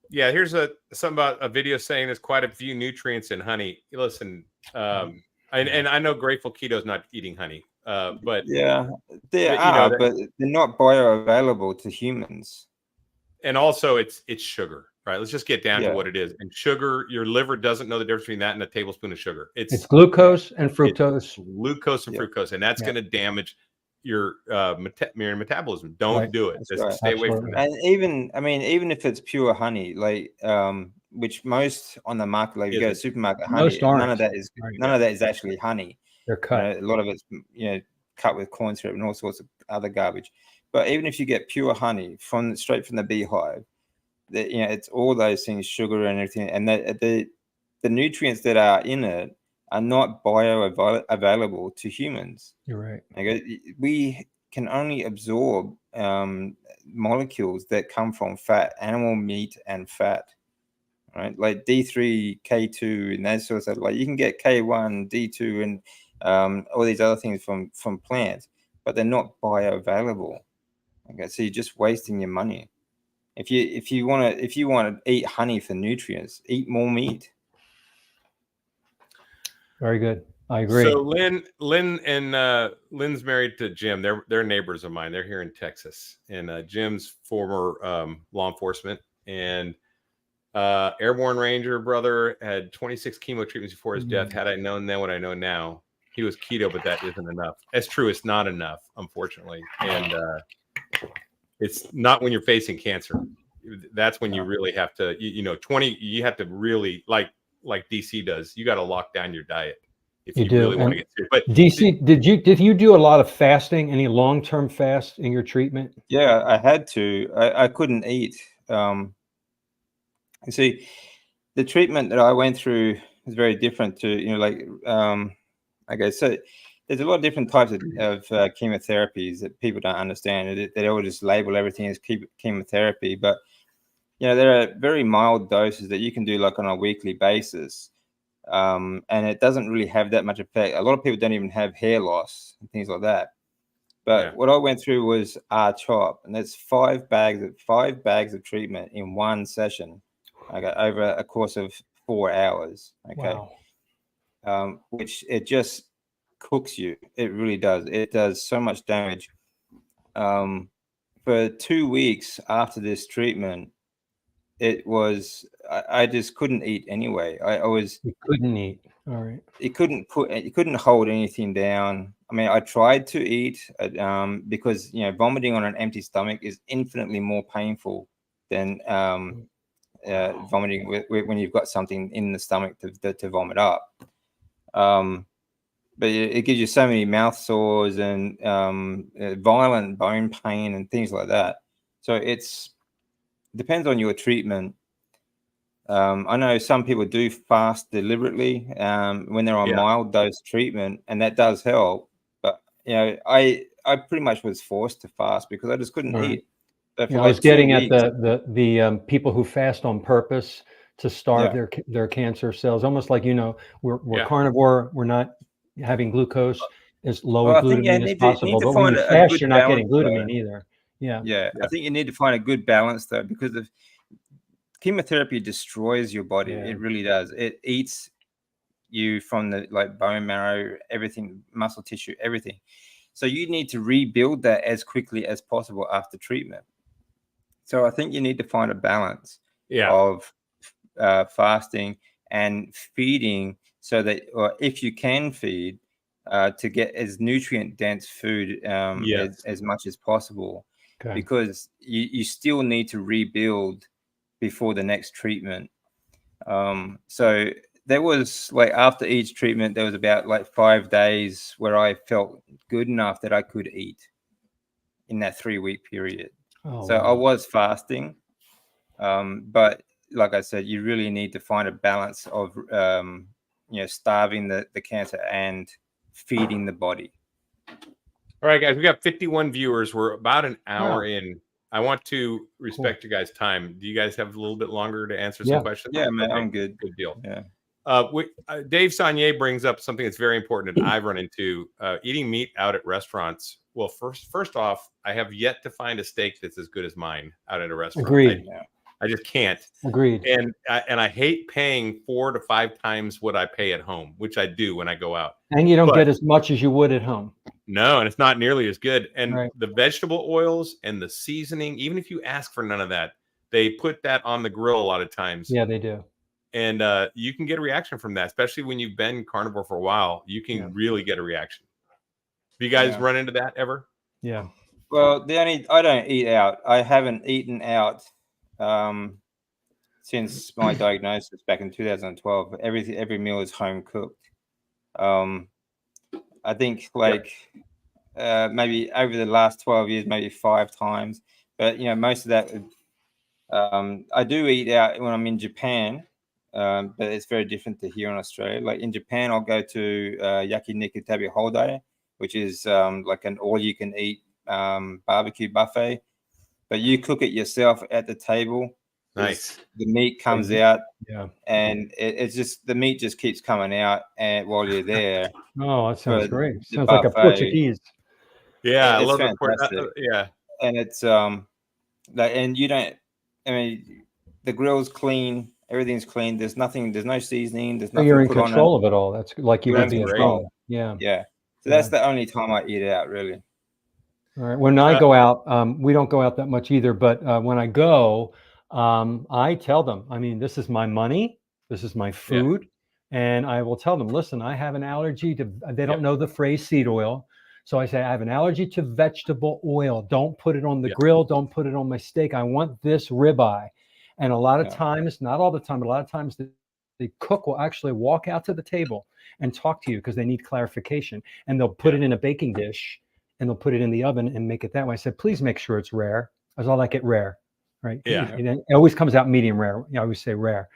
Yeah, here's something about a video saying there's quite a few nutrients in honey. Listen, and I know Grateful Keto is not eating honey, but yeah, there are, but they're not bioavailable to humans. And also, it's sugar, right? Let's just get down to what it is. And sugar, your liver doesn't know the difference between that and a tablespoon of sugar. It's glucose and fructose. Glucose and fructose, and that's going to damage your metabolism. Don't do it. Just stay away from that. And even if it's pure honey, like which most on the market, like you go to supermarket honey, none of that is actually honey. They're cut. A lot of it's cut with corn syrup and all sorts of other garbage. But even if you get pure honey straight from the beehive, it's all those things, sugar and everything, and the nutrients that are in it are not bioavailable to humans. You're right. Okay? We can only absorb molecules that come from fat, animal meat, and fat. Right, like D3, K2, and that sort of stuff. Like, you can get K1, D2, and all these other things from plants, but they're not bioavailable. Okay, so you're just wasting your money. If you want to eat honey for nutrients, eat more meat. Very good. I agree. So Lynn's married to Jim. They're neighbors of mine. They're here in Texas, and Jim's former law enforcement and airborne ranger brother had 26 chemo treatments before his death. Had I known then what I know now, he was keto, but that isn't enough. That's true. It's not enough, unfortunately, and it's not when you're facing cancer. That's when you really have to, you have to really, like DC does, you got to lock down your diet if you really want to get sick. But DC, did you do a lot of fasting? Any long-term fast in your treatment? Yeah, I had to. I couldn't eat. You see, the treatment that I went through is very different to, okay, so there's a lot of different types of chemotherapies that people don't understand. They all just label everything as chemotherapy, but there are very mild doses that you can do like on a weekly basis, and it doesn't really have that much effect. A lot of people don't even have hair loss and things like that. But what I went through was R-CHOP, and that's 5 bags of treatment in one session, okay, over a course of 4 hours. Okay, wow. Which it just cooks you. It really does. It does so much damage. For 2 weeks after this treatment, it was I just couldn't eat anyway. You couldn't eat. All right. It couldn't hold anything down. I mean, I tried to eat because vomiting on an empty stomach is infinitely more painful than vomiting when you've got something in the stomach to vomit up. But it gives you so many mouth sores and violent bone pain and things like that. So it depends on your treatment. I know some people do fast deliberately when they're on mild dose treatment, and that does help. But I pretty much was forced to fast because I just couldn't eat. So I was getting at the people who fast on purpose to starve their cancer cells, almost like we're carnivore, we're not having glucose as low in glutamine as possible, but when you fast, you're not getting glutamine either. I think you need to find a good balance though, because of chemotherapy destroys your body. It really does. It eats you from the bone marrow, everything, muscle tissue, everything. So you need to rebuild that as quickly as possible after treatment. So I think you need to find a balance of fasting and feeding, so that, or if you can feed, to get as nutrient dense food as much as possible, because you still need to rebuild before the next treatment. So there was after each treatment, there was about 5 days where I felt good enough that I could eat in that 3-week period. So I was fasting. But like I said, you really need to find a balance of starving the cancer and feeding the body. All right, guys, we got 51 viewers. We're about an hour Wow. in. I want to respect your guys' time. Do you guys have a little bit longer to answer some questions? Yeah, man, Okay, I'm good. Good deal. Yeah. Dave Saunier brings up something that's very important that I've run into: eating meat out at restaurants. Well, first off, I have yet to find a steak that's as good as mine out at a restaurant. Agreed. I just can't. Agreed. And I hate paying 4 to 5 times what I pay at home, which I do when I go out. And you don't get as much as you would at home. No, and it's not nearly as good. And Right. the vegetable oils and the seasoning, even if you ask for none of that, they put that on the grill a lot of times. Yeah, they do. And you can get a reaction from that, especially when you've been carnivore for a while. You can really get a reaction. Have you guys run into that ever? Yeah. Well, I don't eat out. I haven't eaten out since my diagnosis back in 2012. Every meal is home cooked. I think maybe over the last 12 years, maybe 5 times. But most of that, I do eat out when I'm in Japan. But it's very different to here in Australia. Like in Japan, I'll go to Yakiniku Tabi Holiday, which is like an all-you-can-eat barbecue buffet. But you cook it yourself at the table. Nice. The meat comes out, and it's just the meat just keeps coming out, and while you're there. Oh, that sounds great. Sounds buffet. like a Portuguese. Yeah, it's I love fantastic. yeah, and it's and you don't. I mean, the grill's clean. Everything's clean. There's no seasoning. There's nothing. You're in control of it all. That's like you would be in control. Yeah. So that's the only time I eat out, really. All right. When I go out, we don't go out that much either. But when I go, I tell them, I mean, this is my money. This is my food. And I will tell them, listen, I have an allergy to, they don't know the phrase seed oil. So I say, I have an allergy to vegetable oil. Don't put it on the grill. Don't put it on my steak. I want this ribeye. And a lot of times, not all the time, but a lot of times the cook will actually walk out to the table and talk to you because they need clarification. And they'll put it in a baking dish and they'll put it in the oven and make it that way. I said, please make sure it's rare. Because I like it rare, right? Yeah. And it always comes out medium rare. I always say rare.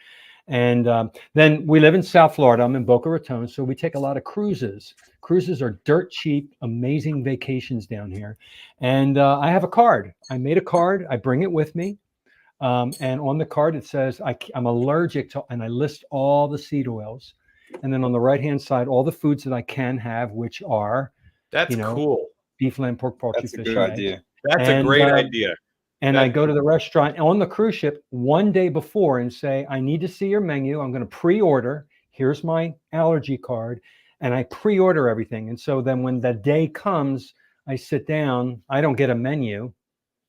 And then we live in South Florida. I'm in Boca Raton. So we take a lot of cruises. Cruises are dirt cheap, amazing vacations down here. And I have a card. I made a card. I bring it with me. And on the card, it says, I'm allergic to, and I list all the seed oils. And then on the right-hand side, all the foods that I can have, which are, cool. Beef, lamb, pork, poultry, fish. That's a good idea. That's a great idea. And I go to the restaurant on the cruise ship one day before and say, I need to see your menu. I'm going to pre-order. Here's my allergy card. And I pre-order everything. And so then when the day comes, I sit down. I don't get a menu.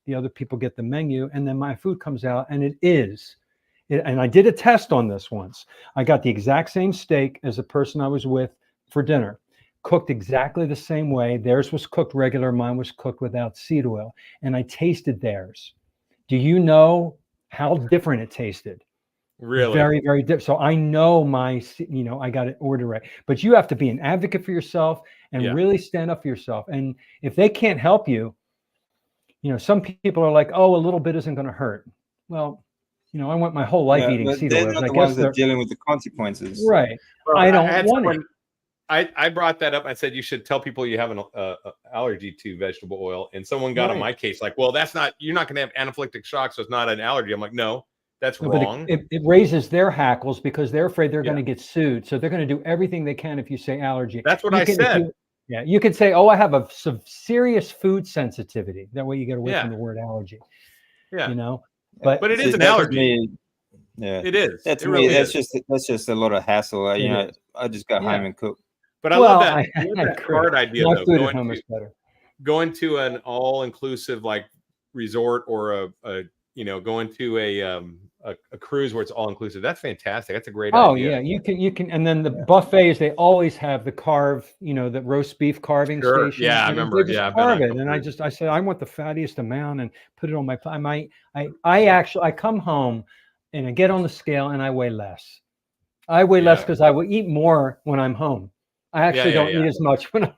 The other people get the menu, and then my food comes out, and and I did a test on this once. I got the exact same steak as the person I was with for dinner, cooked exactly the same way. Theirs was cooked regular, mine was cooked without seed oil, and I tasted theirs. Do you know how different it tasted? Really? Very, very different. So I know I got it ordered right. But you have to be an advocate for yourself and really stand up for yourself. And if they can't help you, some people are like, oh, a little bit isn't going to hurt. Well, I went my whole life eating seed oils. They're not the ones that are dealing with the consequences. Right. Well, I don't want it. I brought that up. I said, you should tell people you have an allergy to vegetable oil. And someone got on my case like, well, you're not going to have anaphylactic shock. So it's not an allergy. I'm like, no, that's wrong. But it raises their hackles because they're afraid they're going to get sued. So they're going to do everything they can if you say allergy. That's what I said. You could say, oh, I have a serious food sensitivity. That way you get away from the word allergy. Yeah. But it is an allergy. It is. That's just a lot of hassle. I just go home and cook. But I love that card idea though. Going to an all-inclusive like resort or going to a cruise where it's all-inclusive. That's fantastic. That's a great idea. Oh yeah, you can. And then the buffets, they always have the the roast beef carving station. Yeah, I remember. Yeah, carve it. And I said, I want the fattiest amount and put it on my plate. I come home and I get on the scale and I weigh less. I weigh less because I will eat more when I'm home. I actually don't eat as much when I'm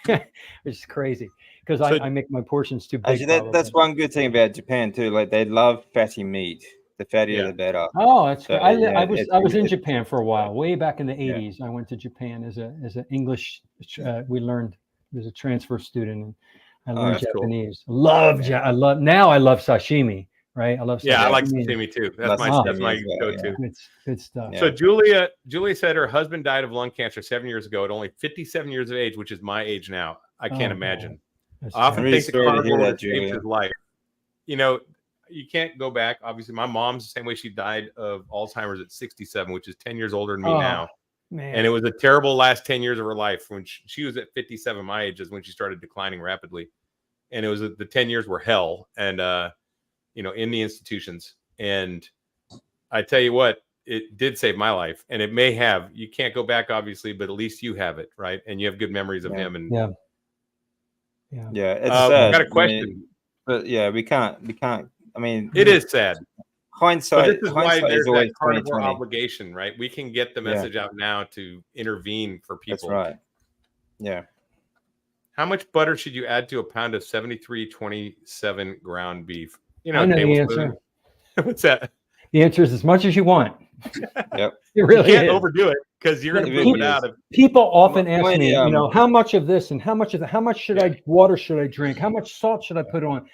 which is crazy because I make my portions too big. Actually, that's one good thing about Japan too. Like they love fatty meat. The fattier, Yeah. the better. Oh, that's So, great. yeah, I was in Japan for a while, way back in the Yeah. 80s. I went to Japan as an English. We learned as a transfer student, and I learned that's cool. Japanese. Love I love sashimi. Right, I love sashimi. Yeah, I like sashimi too. That's my go-to. Good stuff. So Julia said her husband died of lung cancer 7 years ago at only 57 years of age, which is my age now. I can't imagine. I often think the carnivore would have saved his life. You know, you can't go back. Obviously, my mom's the same way. She died of Alzheimer's at 67, which is 10 years older than me now. Man. And it was a terrible last 10 years of her life. When she was at 57, my age is when she started declining rapidly. And it was the 10 years were hell. And, in the institutions. And I tell you what, it did save my life. And it may have. You can't go back, obviously, but at least you have it, right? And you have good memories of him. And Yeah. It's I've sad. got a question. But yeah, we can't. I mean, it is sad. Hindsight. But this is why there's always that carnivore 2020. obligation, right? We can get the message out now to intervene for people. That's right. Yeah. How much butter should you add to a pound of 73.27 ground beef? I know the answer. What's that? The answer is as much as you want. Yep. It really you can't is. overdo it because you're going to poop it out. People often ask me, how much of this and how much water should I drink? How much salt should I put on?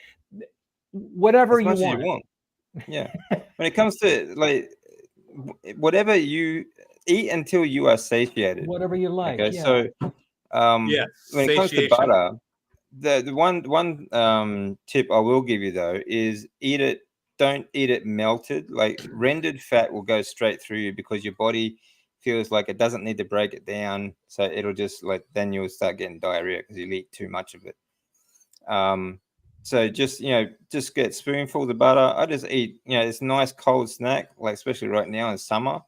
Whatever as you much want. As you want. Yeah. When it comes to like whatever you eat until you are satiated. Whatever you like. Okay. Yeah. So when it comes to butter, the one tip I will give you though is don't eat it melted. Like rendered fat will go straight through you because your body feels like it doesn't need to break it down. So it'll just then you'll start getting diarrhea because you eat too much of it. So just get spoonfuls of butter. I just eat, it's a nice cold snack, like especially right now in summer.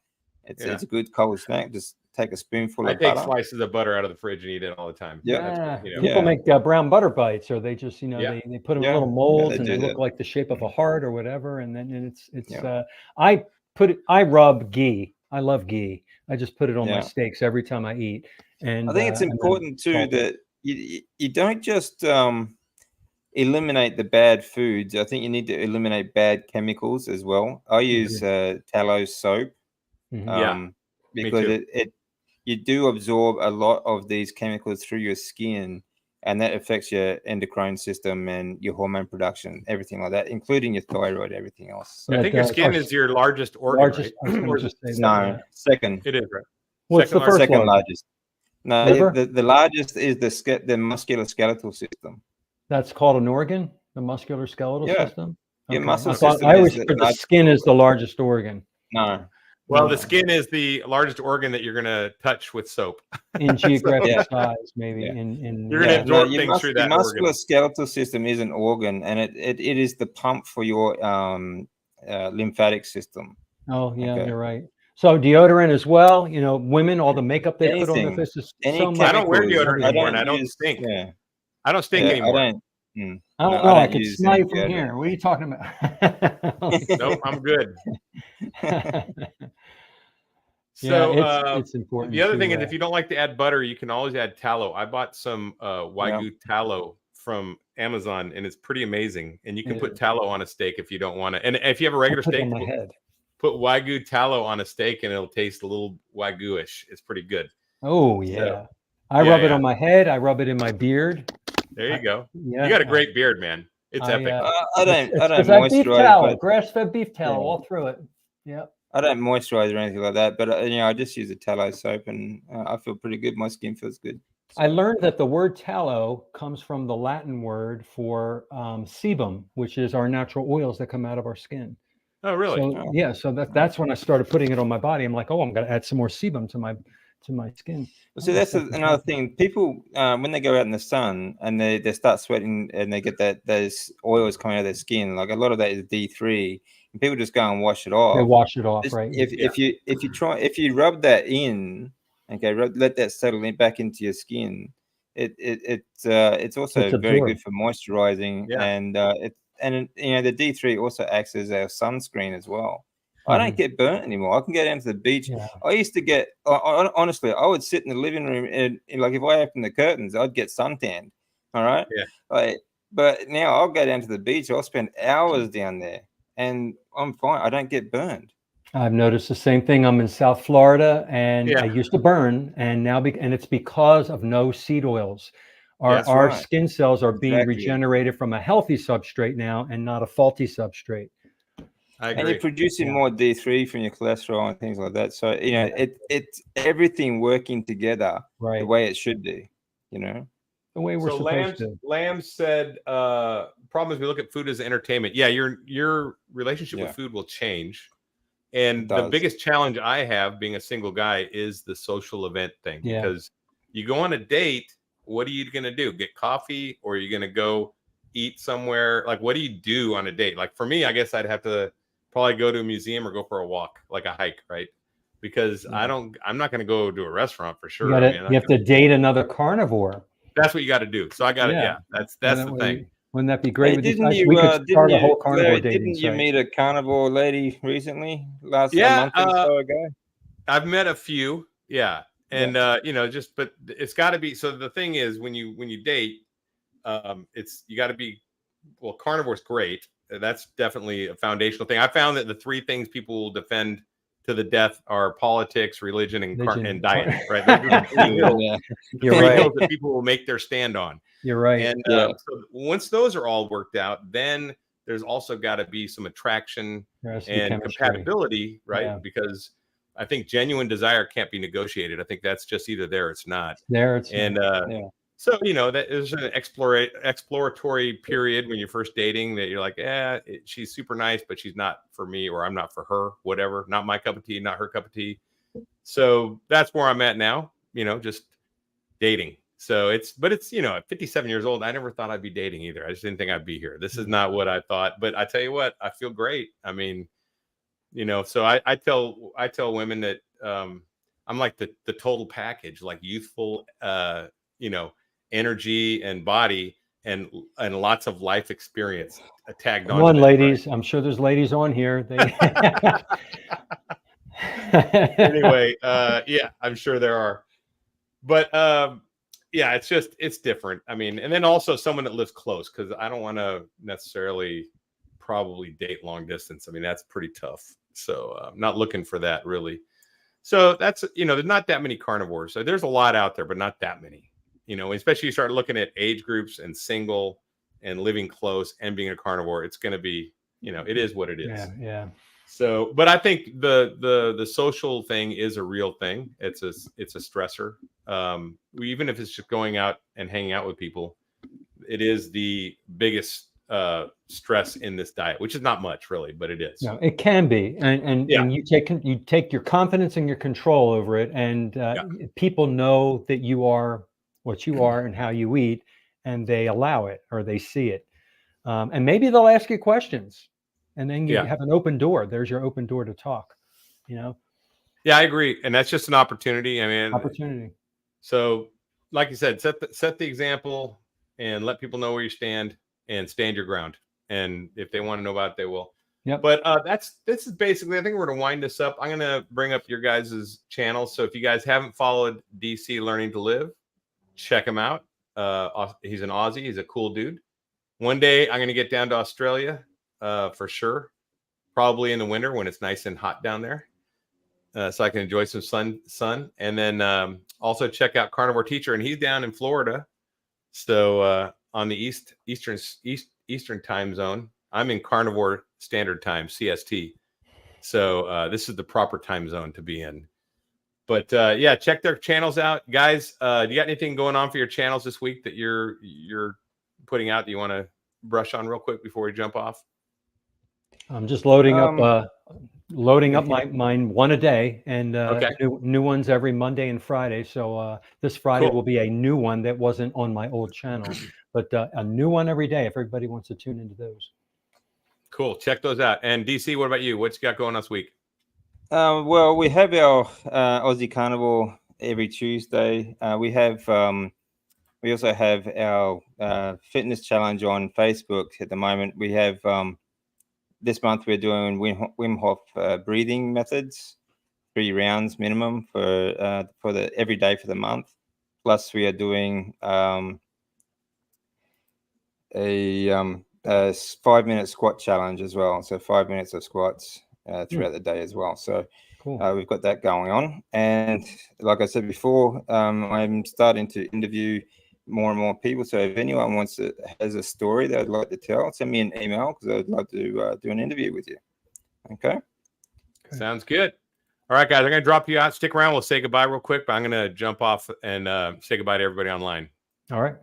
It's a good cold snack. Just take a spoonful of butter. I take slices of butter out of the fridge and eat it all the time. Yeah. People make brown butter bites, or they just, they put them in little molds and they look like the shape of a heart or whatever. And then I rub ghee. I love ghee. I just put it on my steaks every time I eat. And I think it's important too that you don't just eliminate the bad foods. I think you need to eliminate bad chemicals as well. I use tallow soap. Because you do absorb a lot of these chemicals through your skin, and that affects your endocrine system and your hormone production, everything like that, including your thyroid, everything else. So I think your skin is your largest organ, right? No, second. It is, right? What's the first second largest? No, Liver? the largest is the musculoskeletal system. That's called an organ, the musculoskeletal system? Your muscle system. I always think the skin is the largest organ. No. Well, the skin is the largest organ that you're going to touch with soap. In geographic size, maybe. You're going to absorb things through that organ. The musculoskeletal system is an organ, and it is the pump for your lymphatic system. Oh, yeah, you're right. So deodorant as well. Women, all the makeup they put on their faces. So much. I don't wear deodorant anymore, and I don't stink. Yeah. I don't stink anymore. I don't know. I can smell you from here. What are you talking about? Nope, I'm good. So it's important. The other thing is, if you don't like to add butter, you can always add tallow. I bought some Wagyu tallow from Amazon, and it's pretty amazing. And you can put tallow on a steak if you don't want to. And if you have a regular steak, put Wagyu tallow on a steak, and it'll taste a little Wagyu-ish. It's pretty good. Oh yeah, so, I rub it on my head. I rub it in my beard. There you go. You got a great beard, man. It's epic. I don't moisturize. Grass-fed beef tallow all through it. Yeah. I don't moisturize or anything like that, but I just use a tallow soap, and I feel pretty good. My skin feels good. So. I learned that the word tallow comes from the Latin word for sebum, which is our natural oils that come out of our skin. Oh, really? So, so that's when I started putting it on my body. I'm like, I'm going to add some more sebum to my skin. Well, see, that's another thing. People, when they go out in the sun and they start sweating and they get those oils coming out of their skin, like a lot of that is D3. And people just go and wash it off. They wash it off, right? If you rub that in, let that settle back into your skin. It's also very good for moisturizing, and the D3 also acts as our sunscreen as well. I don't get burnt anymore. I can go down to the beach. Yeah. I used to get, honestly, I would sit in the living room and like if I opened the curtains, I'd get suntanned. All right. Yeah. But now I'll go down to the beach. I'll spend hours down there. and I'm fine. I don't get burned. I've noticed the same thing. I'm in South Florida, and Yeah. I used to burn, and now and it's because of no seed oils. That's Our right. skin cells are being Exactly. regenerated from a healthy substrate now, and not a faulty substrate. I And agree. you're producing Yeah. more D3 from your cholesterol and things like that. So, you know, it's everything working together the Right. way it should be, you know? The way we're So supposed to. Lambs said, problem is we look at food as entertainment. Yeah, your relationship Yeah. with food will change. And It the does. biggest challenge I have being a single guy is the social event thing. Yeah. Because you go on a date, what are you going to do? Get coffee, or are you going to go eat somewhere? Like, what do you do on a date? Like, for me, I guess I'd have to probably go to a museum or go for a walk, like a hike, right? Because Yeah. I'm not going to go to a restaurant for sure. You have to date another carnivore. That's what you got to do. So I got it. Yeah, that's the thing. Wouldn't that be great? Hey, didn't We could start a whole carnivore Larry, dating didn't you site. meet a carnivore lady recently, a month or so ago? I've met a few, yeah, and you know, just but it's got to be. So the thing is, when you date, it's you got to be. Well, carnivore's great. That's definitely a foundational thing. I found that the three things people will defend to the death are politics, religion, and diet. Right? Those are the three hills. You're three right. hills that people will make their stand on. You're right. And so once those are all worked out, then there's also got to be some attraction and compatibility, right? Yeah. Because I think genuine desire can't be negotiated. I think that's just either there or it's not. So, you know, that is an exploratory period when you're first dating that you're like, she's super nice, but she's not for me, or I'm not for her, whatever. Not my cup of tea, not her cup of tea. So that's where I'm at now, you know, just dating. So but it's, you know, at 57 years old, I never thought I'd be dating either. I just didn't think I'd be here. This is not what I thought, but I tell you what, I feel great. I mean, you know, so I tell women that I'm like the total package, like youthful, you know, energy and body and lots of life experience tagged on. Come on, ladies. Right? I'm sure there's ladies on here. Anyway, yeah, I'm sure there are. But yeah, it's different. I mean, and then also someone that lives close, because I don't want to necessarily probably date long distance. I mean, that's pretty tough. So I'm not looking for that really. So that's, you know, there's not that many carnivores. So there's a lot out there, but not that many. You know, especially you start looking at age groups and single and living close and being a carnivore, it's going to be, you know, it is what it is. Yeah. So, but I think the social thing is a real thing. It's a stressor. Even if it's just going out and hanging out with people, it is the biggest stress in this diet, which is not much really, but it is. No, it can be, and you take your confidence and your control over it, and people know that you are what you are and how you eat, and they allow it or they see it, and maybe they'll ask you questions, and then you have an open door. There's your open door to talk, you know. Yeah, I agree, and that's just an opportunity. I mean, opportunity. So, like you said, set the example and let people know where you stand and stand your ground. And if they want to know about it, they will. Yeah. But this is basically, I think we're going to wind this up. I'm going to bring up your guys' channels. So if you guys haven't followed DC Learning to Live, check him out. He's an Aussie. He's a cool dude. One day I'm going to get down to Australia for sure. Probably in the winter when it's nice and hot down there. So I can enjoy some sun. And then also check out Carnivore Teacher. And he's down in Florida. So on the Eastern time zone. I'm in Carnivore Standard Time, CST. So this is the proper time zone to be in. But yeah, check their channels out, guys. Do you got anything going on for your channels this week that you're putting out that you want to brush on real quick before we jump off? I'm just loading up mine one a day, and new ones every Monday and Friday. So this Friday will be a new one that wasn't on my old channel, but a new one every day if everybody wants to tune into those. Cool. Check those out. And DC, what about you? What's you got going this week? Well, we have our Aussie Carnivore every Tuesday. We also have our fitness challenge on Facebook at the moment. We have this month we're doing Wim Hof breathing methods, 3 rounds minimum for the every day for the month. Plus we are doing 5-minute squat challenge as well. So 5 minutes of squats throughout the day as well. So Cool. we've got that going on. And like I said before, I'm starting to interview more and more people. So if anyone has a story they'd like to tell, send me an email because I'd love to do an interview with you. Okay. Sounds good. All right, guys, I'm going to drop you out. Stick around. We'll say goodbye real quick, but I'm going to jump off and say goodbye to everybody online. All right.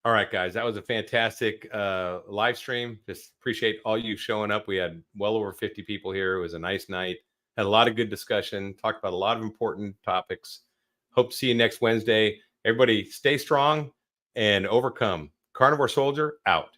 All right, guys, that was a fantastic live stream. Just appreciate all you showing up. We had well over 50 people here. It was a nice night. Had a lot of good discussion. Talked about a lot of important topics. Hope to see you next Wednesday. Everybody stay strong and overcome. Carnivore Soldier out.